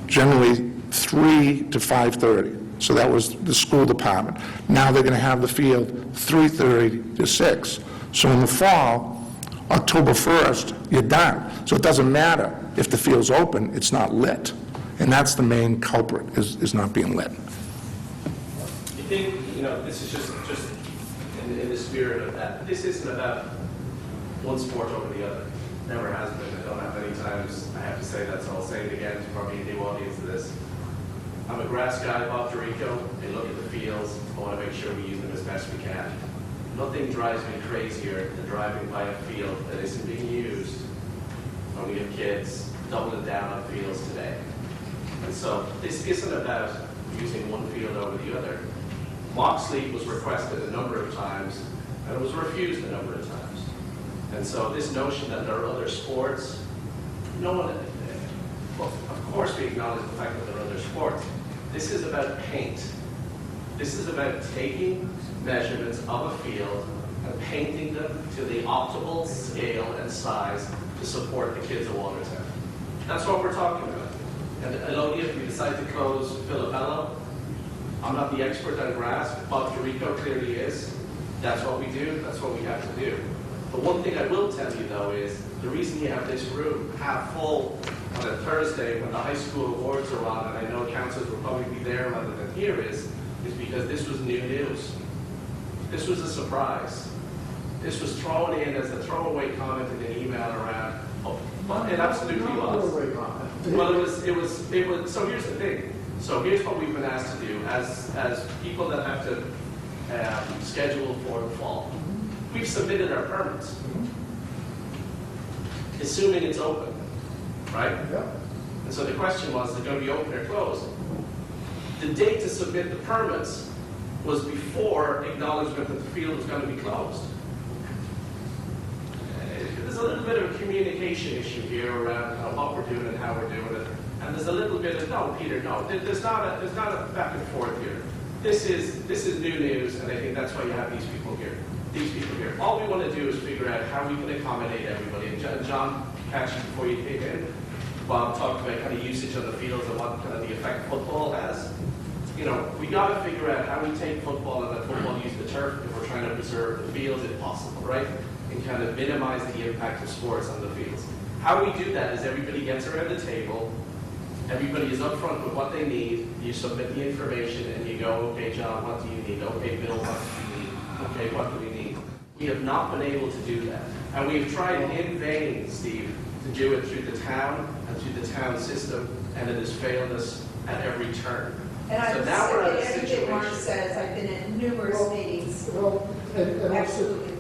generally 3 to 5:30. So that was the school department. Now they're going to have the field 3:30 to 6. So in the fall, October 1st, you're done. So it doesn't matter if the field's open, it's not lit. And that's the main culprit, is not being lit. You think, this is just in the spirit of that. This isn't about one sport over the other. Never has been. I don't have many times I have to say that, so I'll say it again. There's probably a new audience to this. I'm a grass guy in Puerto Rico. They look at the fields. I want to make sure we use them as best we can. Nothing drives me crazier than driving by a field that isn't being used when we have kids doubling down on fields today. And so this isn't about using one field over the other. Moxley was requested a number of times, and it was refused a number of times. And so this notion that there are other sports, no one, well, of course we acknowledge the fact that there are other sports. This is about paint. This is about taking measurements of a field and painting them to the optimal scale and size to support the kids of Watertown. That's what we're talking about. And only if we decide to close Filipello, I'm not the expert on grass, Puerto Rico clearly is. That's what we do, that's what we have to do. The one thing I will tell you though is, the reason you have this room half full on a Thursday when the high school awards are on, and I know councils will probably be there rather than here, is because this was new news. This was a surprise. This was thrown in as a throwaway comment in an email around. Well, it absolutely was. Well, it was, so here's the thing. So here's what we've been asked to do as people that have to schedule for the fall. We've submitted our permits, assuming it's open, right? Yeah. And so the question was, is it going to be open or closed? The date to submit the permits was before acknowledgement that the field was going to be closed. There's a little bit of a communication issue here around what we're doing and how we're doing it. And there's a little bit of, no, Peter, no. There's not a back and forth here. This is new news, and I think that's why you have these people here. all we want to do is figure out how we can accommodate everybody. And John Catchy, before you came in, Bob talked about kind of usage of the fields and what kind of the effect football has. You know, we got to figure out how we take football and let football use the turf if we're trying to preserve the fields if possible, right? And kind of minimize the impact of sports on the fields. How we do that is everybody gets around the table, everybody is upfront with what they need, you submit the information and you go, okay, John, what do you need? Okay, Bill, what do you need? Okay, what do we need? We have not been able to do that. And we've tried in vain, Steve, to do it through the town and through the town system, and it has failed us at every turn. And So I've now we're at a said everything Mark situation. says, I've been at numerous meetings. Well, and Absolutely.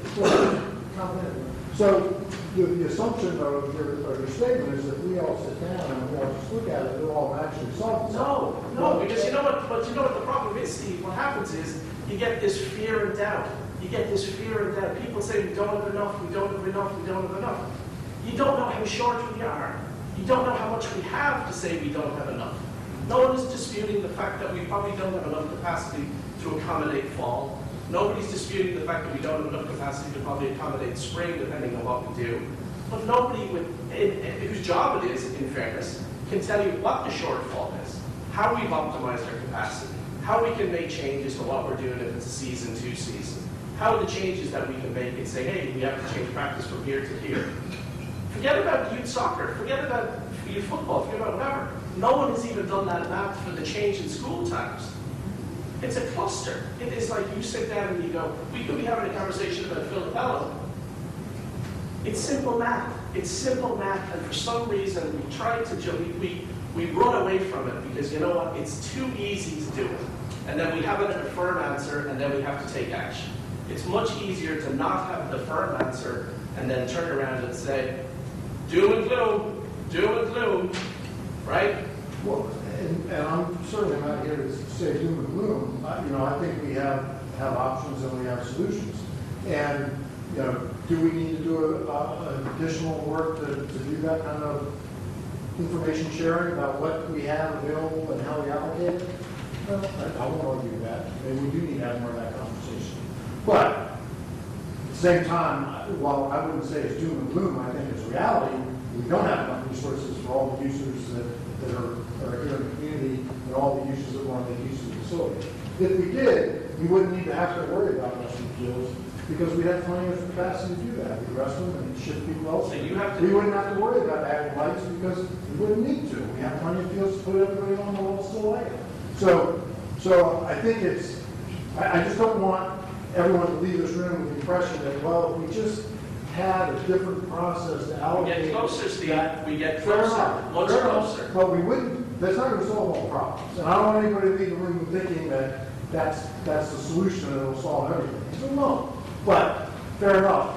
So the assumption of your statement is that we all sit down and we all just look at it, it'll all actually solve itself. No, because you know what the problem is, Steve? What happens is you get this fear and doubt. You get this fear and doubt. People say we don't have enough, we don't have enough, we don't have enough. You don't know how short we are. You don't know how much we have to say we don't have enough. No one is disputing the fact that we probably don't have enough capacity to accommodate fall. Nobody's disputing the fact that we don't have enough capacity to probably accommodate spring, depending on what we do. But nobody whose job it is, in fairness, can tell you what the shortfall is, how we've optimized our capacity, how we can make changes to what we're doing if it's a season, 2 seasons, how are the changes that we can make and say, hey, we have to change practice from here to here. Forget about youth soccer, forget about youth football, forget about whatever. No one has even done that math for the change in school times. It's a cluster. It is like you sit down and you go, we could be having a conversation about Filipello. It's simple math. It's simple math, and for some reason we try to, we run away from it because you know what? It's too easy to do it. And then we have a firm answer, and then we have to take action. It's much easier to not have the firm answer and then turn around and say, doom and gloom, right? Well, and I'm certainly not here to say doom and gloom. I think we have options and we have solutions. And, do we need to do additional work to do that kind of information sharing about what we have available and how we allocate it? Well, I won't argue that. Maybe we do need to have more of that conversation. But at the same time, while I wouldn't say it's doom and gloom, I think it's reality. We don't have enough resources for all the users that are here in the community and all the users that want to use the facility. If we did, we wouldn't need to have to worry about resting fields because we have plenty of capacity to do that. We rest them and shift people else. So we wouldn't have to worry about adding lights because we wouldn't need to. We have plenty of fields to put everybody on the wall still light. So I think I just don't want everyone to leave this room with the impression that, well, if we just had a different process to allocate. We get closer, Steve. We get Fair closer. enough. Much Fair enough. closer. But we wouldn't, that's not going to solve all problems. And I don't want anybody to leave the room thinking that that's the solution and it'll solve everything. It won't. But fair enough.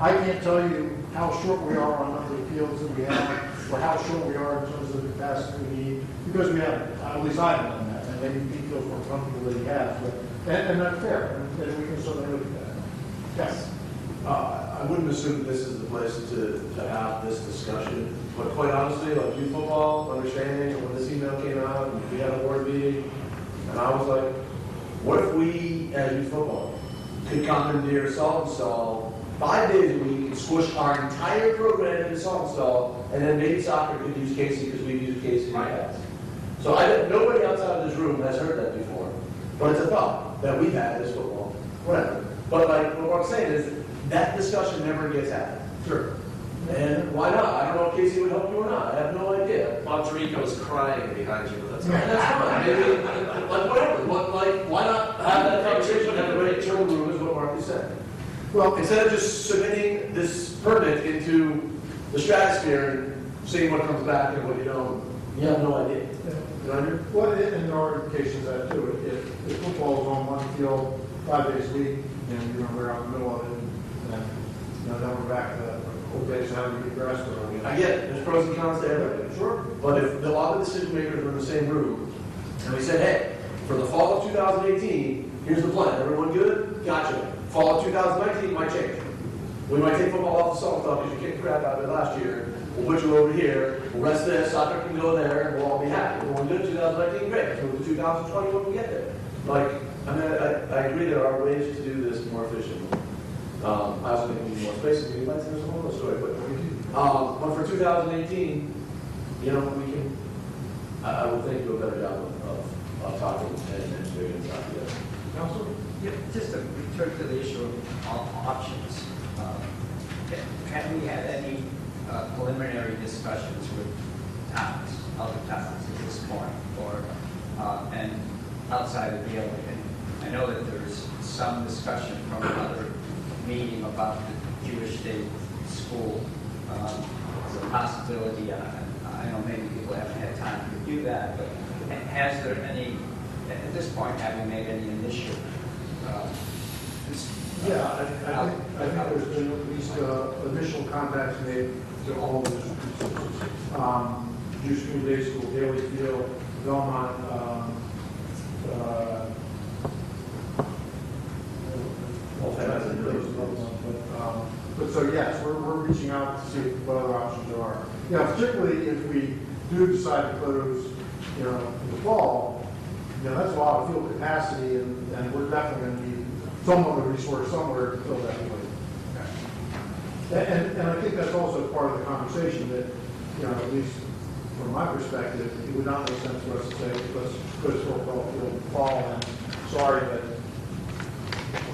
I can't tell you how short we are on number of fields that we have or how short we are in terms of the capacity we need because we haven't. At least I haven't done that. And maybe Pete feels more comfortable that he has. And that's fair. And we can certainly look at that. Yes. I wouldn't assume this is the place to have this discussion, but quite honestly, like youth football, understanding when this email came out, and we had a board meeting, and I was like, what if we, as youth football, could commandeer Salt and Stall 5 days a week and squish our entire program into Salt and Stall, and then maybe soccer could use Casey because we've used Casey in the past. So nobody outside of this room has heard that before, but it's a thought that we've had as football, whatever. But like what I'm saying is, that discussion never gets had. Sure. And why not? I don't know if Casey would help you or not. I have no idea. Monterico's crying behind you, but that's And that's fine. Maybe, like, whatever. Why not have that conversation and everybody turn the room is what Mark is saying. Well, Instead of just submitting this permit into the stratosphere and seeing what comes back and what you don't, you have no idea. You know what I mean? well, and there are indications of that too. If football is on one field 5 days a week, you're going to wear out in the middle of it, and then we're back to the old days of having to get grass grown again. I get it. There's pros and cons to everything. Sure. But if a lot of decision makers are in the same room, and we said, hey, for the fall of 2018, here's the plan. Everyone good? Gotcha. Fall of 2019 might change. We might take football off the salt because you kicked crap out of it last year. We'll put you over here. We'll rest this. Soccer can go there. And we'll all be happy. Everyone good? 2019, great. Let's move to 2020 when we get there. I agree there are ways to do this more efficiently. I also think we need more space, and we might there's a whole other story, but for 2018, you know, we can, I will think do a better job of talking and figuring this out together. Also, just to return to the issue of options, have we had any preliminary discussions with towns, other towns at this point, or, and outside of the area? And I know that there's some discussion from another meeting about the Jewish State School. It's a possibility, I know maybe people haven't had time to do that, but has there any, at this point, have we made any initial? Yeah, I think there's been at least initial contacts made to all of the schools. Jewish Community Day School, Daily Field, Belmont, but so yes, we're reaching out to see what other options there are. You know, particularly if we do decide to close, you know, in the fall, you know, that's a lot of field capacity, and we're definitely going to need some other resource somewhere to fill that void. And I think that's also part of the conversation that, you know, at least from my perspective, it would not make sense for us to say, let's put a football field in the fall, and sorry, but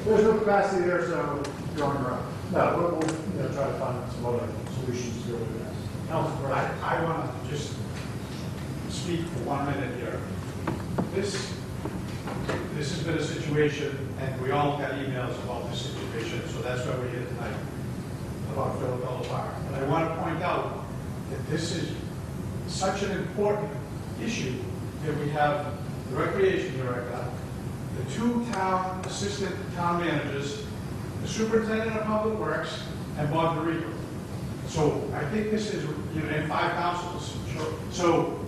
there's no capacity there, so you're on your own. No, we'll you know, try to find some other solutions to deal with that. I want to just speak for 1 minute here. This has been a situation, and we all got emails about this situation, so that's why we're here tonight, about Filipello Park. But I want to point out that this is such an important issue that we have the recreation director, the 2 town assistant town managers, the superintendent of public works, and Bob DeRico. So I think this is, you know, and 5 councils. So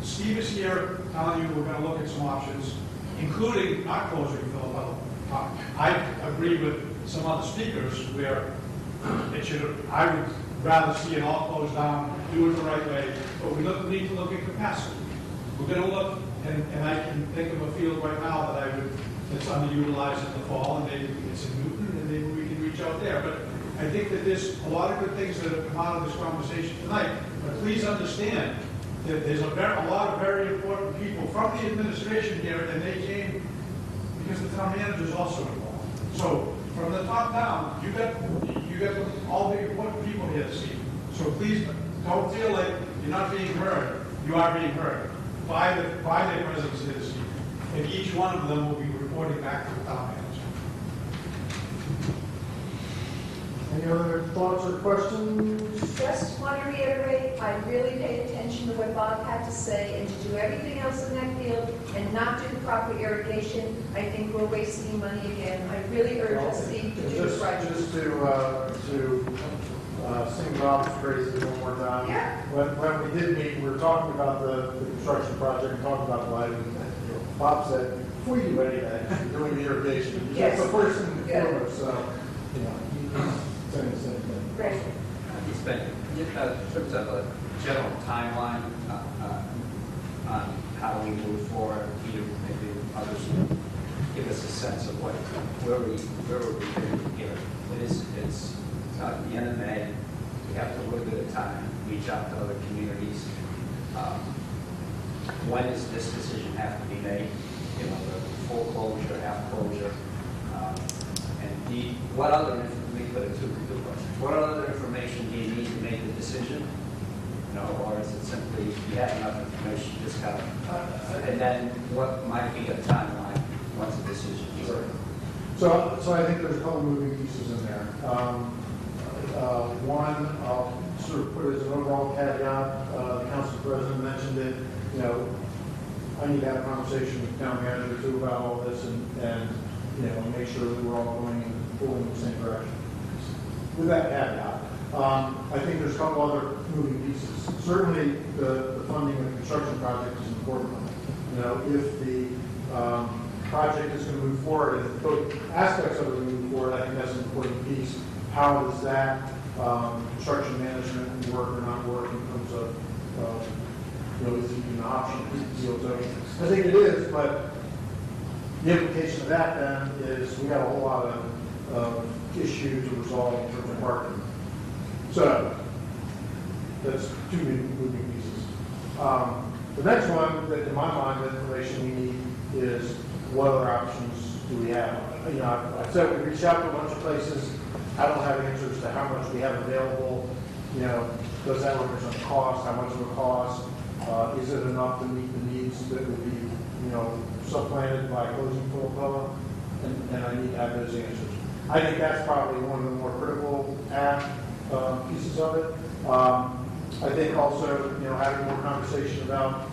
Steve is here telling you we're going to look at some options, including not closing Filipello Park. I agree with some other speakers where it should, I would rather see it all closed down, do it the right way, but we need to look at capacity. We're going to look, and I can think of a field right now that's underutilized in the fall, and maybe it's in Newton, and maybe we can reach out there. But I think that there's a lot of good things that have come out of this conversation tonight, but please understand that there's a lot of very important people from the administration here, and they came because the town manager is also involved. So from the top down, you got all the important people here this evening. So please don't feel like you're not being heard. You are being heard by their presence here this evening, and each one of them will be reporting back to the town manager. Any other thoughts or questions? Just want to reiterate, I really paid attention to what Bob had to say, and to do everything else in that field and not do the proper irrigation, I think we're wasting money again. I really urge us to do the project. Just to sing Rob's praises one more time. Yeah. When we did meet, we were talking about the construction project and talking about lighting. Bob said, before you do anything, you're doing the irrigation. Yes. That's the first and foremost, so, you know, he's saying the same thing. Great. It's been, in terms of a general timeline on how we move forward, Peter, maybe others give us a sense of where we're going here. It's at the end of May. We have a little bit of time to reach out to other communities. When does this decision have to be made? You know, the full closure, half closure, and what other? Let me put it to the question. What other information do you need to make the decision? You know, or is it simply you have enough information, just have, and then what might be a timeline once the decision is made? So I think there's a couple moving pieces in there. One, I'll sort of put as an overall caveat, the council president mentioned it, you know, I need to have a conversation with the town manager too about all this and you know, make sure that we're all going and pulling in the same direction. With that caveat, I think there's a couple other moving pieces. Certainly, the funding of the construction project is important. You know, if the project is going to move forward, and if both aspects of it move forward, I think that's an important piece. How does that construction management work or not work in terms of, you know, is it an option to deal with? I think it is, but the implication of that then is we got a whole lot of issue to resolve in terms of parking. So, that's two moving pieces. The next one, that in my mind, the information we need is what other options do we have? You know, I said we reached out to a bunch of places. I don't have answers to how much we have available. You know, does that represent cost? How much of a cost? Is it enough to meet the needs that would be, you know, supplanted by closing Filippello? And I need to have those answers. I think that's probably one of the more critical pieces of it. I think also, you know, having more conversation about,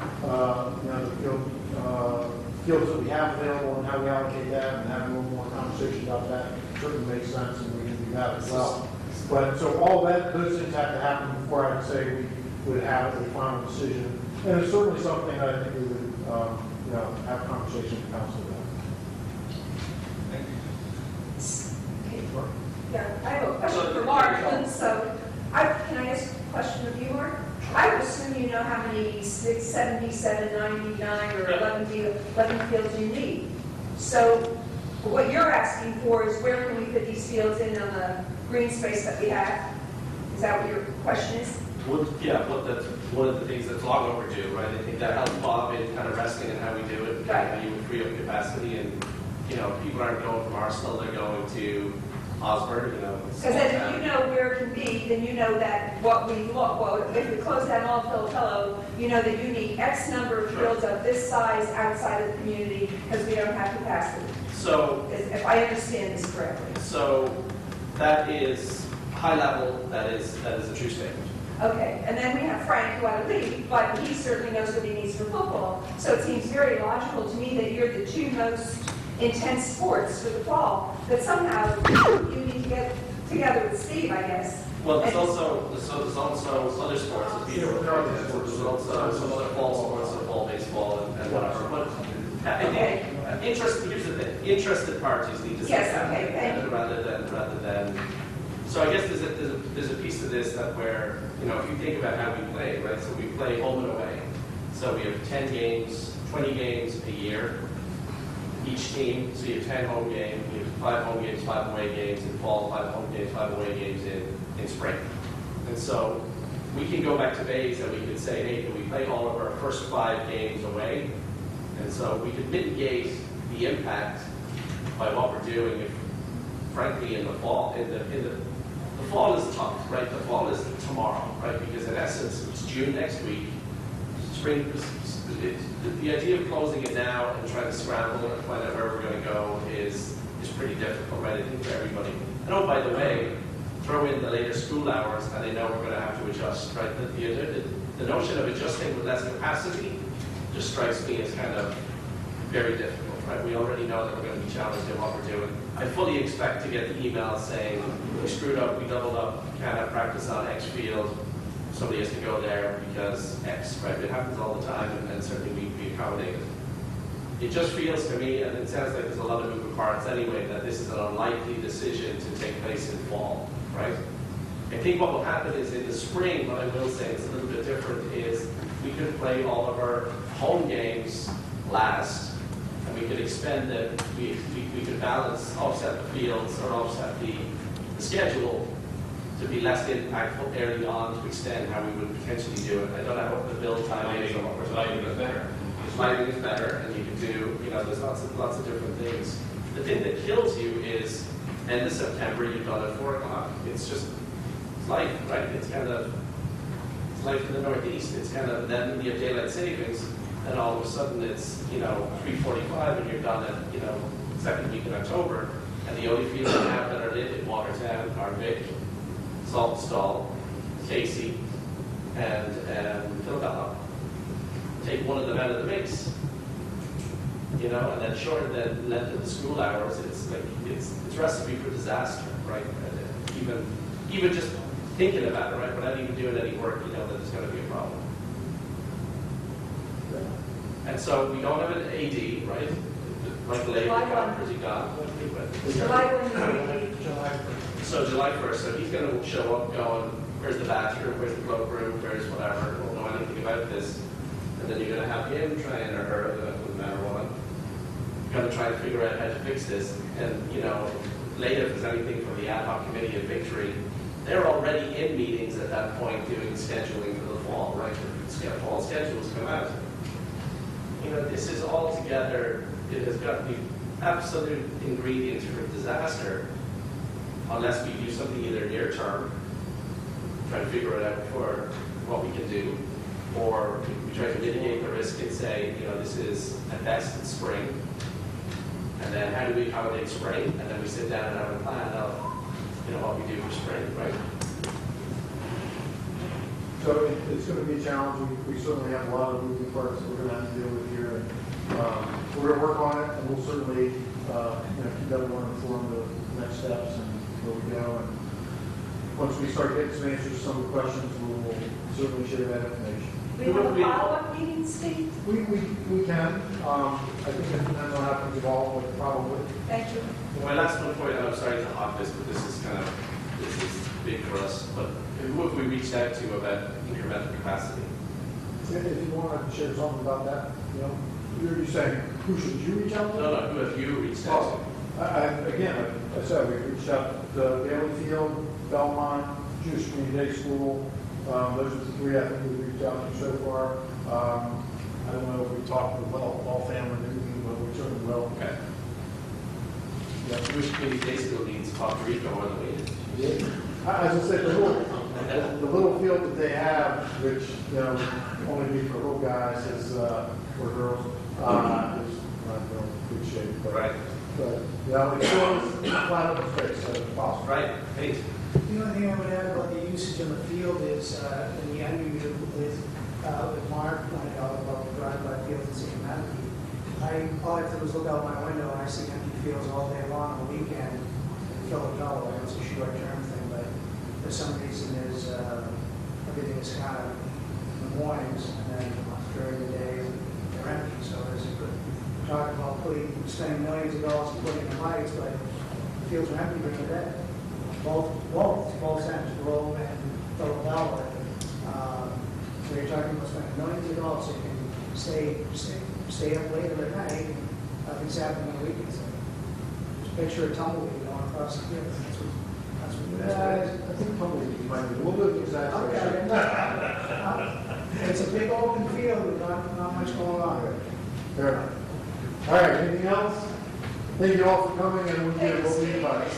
you know, the fields that we have available and how we allocate that, and having a little more conversation about that certainly makes sense, and we can do that as well. But so all that, those things have to happen before I would say we would have a final decision. And it's certainly something that I think we would, you know, have a conversation with council about. Yeah, I have a question for Mark, and so, can I ask a question of you, Mark? I would assume you know how many 77, 99, or 11 fields you need. So what you're asking for is where can we fit these fields in on the green space that we have? Is that what your question is? Well, yeah, but that's one of the things that's long overdue, right? I think that helps Bob in kind of resting in how we do it, Right. how you would free up capacity, and, you know, people aren't going from Arsenal, they're going to Osborne, you know. Because then if you know where it can be, then you know that what we look, well, if we close down all Filipello, you know that you need X number of fields of this size outside of the community because we don't have capacity. So, If I understand this correctly. so that is high level, that is a true statement. Okay, and then we have Frank who I leave, but he certainly knows what he needs for football. So it seems very logical to me that you're the two most intense sports for the fall, that somehow you need to get together with Steve, I guess. Well, there's And- also other sports that Peter would probably have. There's also some other fall sports, football, baseball, and whatever. But I think, here's the thing, interested parties need to sit Yes, down okay, thank you. rather than, so I guess there's a piece of this that where, you know, if you think about how we play, right? So we play home and away. So we have 10 games, 20 games a year. Each team, so you have 10 home games, you have 5 home games, 5 away games in fall, 5 home games, 5 away games in spring. And so we can go back to Bays and we could say, hey, can we play all of our first 5 games away? And so we could mitigate the impact by what we're doing if, frankly, in the fall, the fall is tough, right? The fall is tomorrow, right? Because in essence, it's June next week, spring, the idea of closing it now and trying to scramble and find out where we're going to go is pretty difficult, right? I think for everybody. And oh, by the way, throw in the later school hours, and they know we're going to have to adjust, right? The notion of adjusting with less capacity just strikes me as kind of very difficult, right? We already know that we're going to be challenged in what we're doing. I fully expect to get the email saying, we screwed up, we doubled up, can't have practice on X field. Somebody has to go there because X, right? It happens all the time, and certainly we can be accommodated. It just feels to me, and it sounds like there's a lot of moving parts anyway, that this is an unlikely decision to take place in fall, right? I think what will happen is in the spring, what I will say is a little bit different, is we could play all of our home games last, and we could expend them, we could balance, offset the fields, or offset the schedule to be less impactful early on to extend how we would potentially do it. I don't know what the build time is or what we're lighting is better. Lighting is better, and you can do, you know, there's lots of different things. The thing that kills you is end of September, you've done at 4 o'clock. It's just, it's life, right? It's kind of, it's life in the Northeast. It's kind of, then you have daylight savings, and all of a sudden it's, you know, 3:45 and you're done at, you know, second week in October, and the only fields you have that are lit in Watertown are Vic, Saltonstall, Casey, and Filippello. Take one of them out of the mix, you know, and then shorten the length of the school hours. It's like it's recipe for disaster, right? Even just thinking about it, right? Without even doing any work, you know that there's going to be a problem. And so we don't have an AD, right? Like the lady pretty gone. So July 1st, so he's going to show up going, where's the bathroom, where's the cloakroom, where's whatever, won't know anything about this. And then you're going to have him trying, or her, doesn't matter what, you're going to try and figure out how to fix this. And, you know, late if there's anything from the ad hoc committee of Victory, they're already in meetings at that point doing scheduling for the fall, right? The fall schedules come out. You know, this is altogether, it has got the absolute ingredients for disaster unless we do something either near term, try to figure it out for what we can do, or we try to mitigate the risk and say, you know, this is at best in spring, and then how do we accommodate spring, and then we sit down and have a plan of, you know, what we do for spring, right? So it's going to be a challenge. We certainly have a lot of moving parts that we're going to have to deal with here. And, we're going to work on it, and we'll certainly keep everyone informed of the next steps and where we go. And once we start getting some answers to some of the questions, we'll certainly share that information. We have a follow-up meeting, Steve? We can. I think it depends on how things evolve, but probably. Thank you. My last one point, and I'm sorry to hop this, but this is big for us, but who have we reached out to about incremental capacity? If you want to share something about that, you're saying, who should you reach out to? No, who have you reached out to? Again, I said, we reached out to Bailey Field, Belmont, Jewish Community Day School. Those are the three I think we've reached out to so far. I don't know if we talked with all family, but we certainly will. Okay. Jewish Community Day School needs Paprika more than we do. As I said, the little field that they have, which, only be for little guys or girls, is not in good shape. But, right. But, it shows flat open space, so it's possible. Right, great. The only thing I would add about the usage in the field is, in the end, with Mark pointed out about the drive-by fields in St. Matthew. All I have to do is look out my window and I see empty fields all day long on the weekend in Filippello. I know it's a short-term thing, but for some reason everything is kind of in the mornings and then during the day they're empty. So there's a good talk about spending millions of dollars to put in the lights, but the fields are empty during the day. Both ends, Grove and Filipello. So you're talking about spending millions of dollars so you can stay up later at night and nothing's happening on the weekends. Just picture a tumbleweed going across the field. That's what I think tumbleweed might be a little bit of exaggeration. It's a big open field with not much going on. Fair enough. All right, anything else? Thank you all for coming, and we'll be in touch.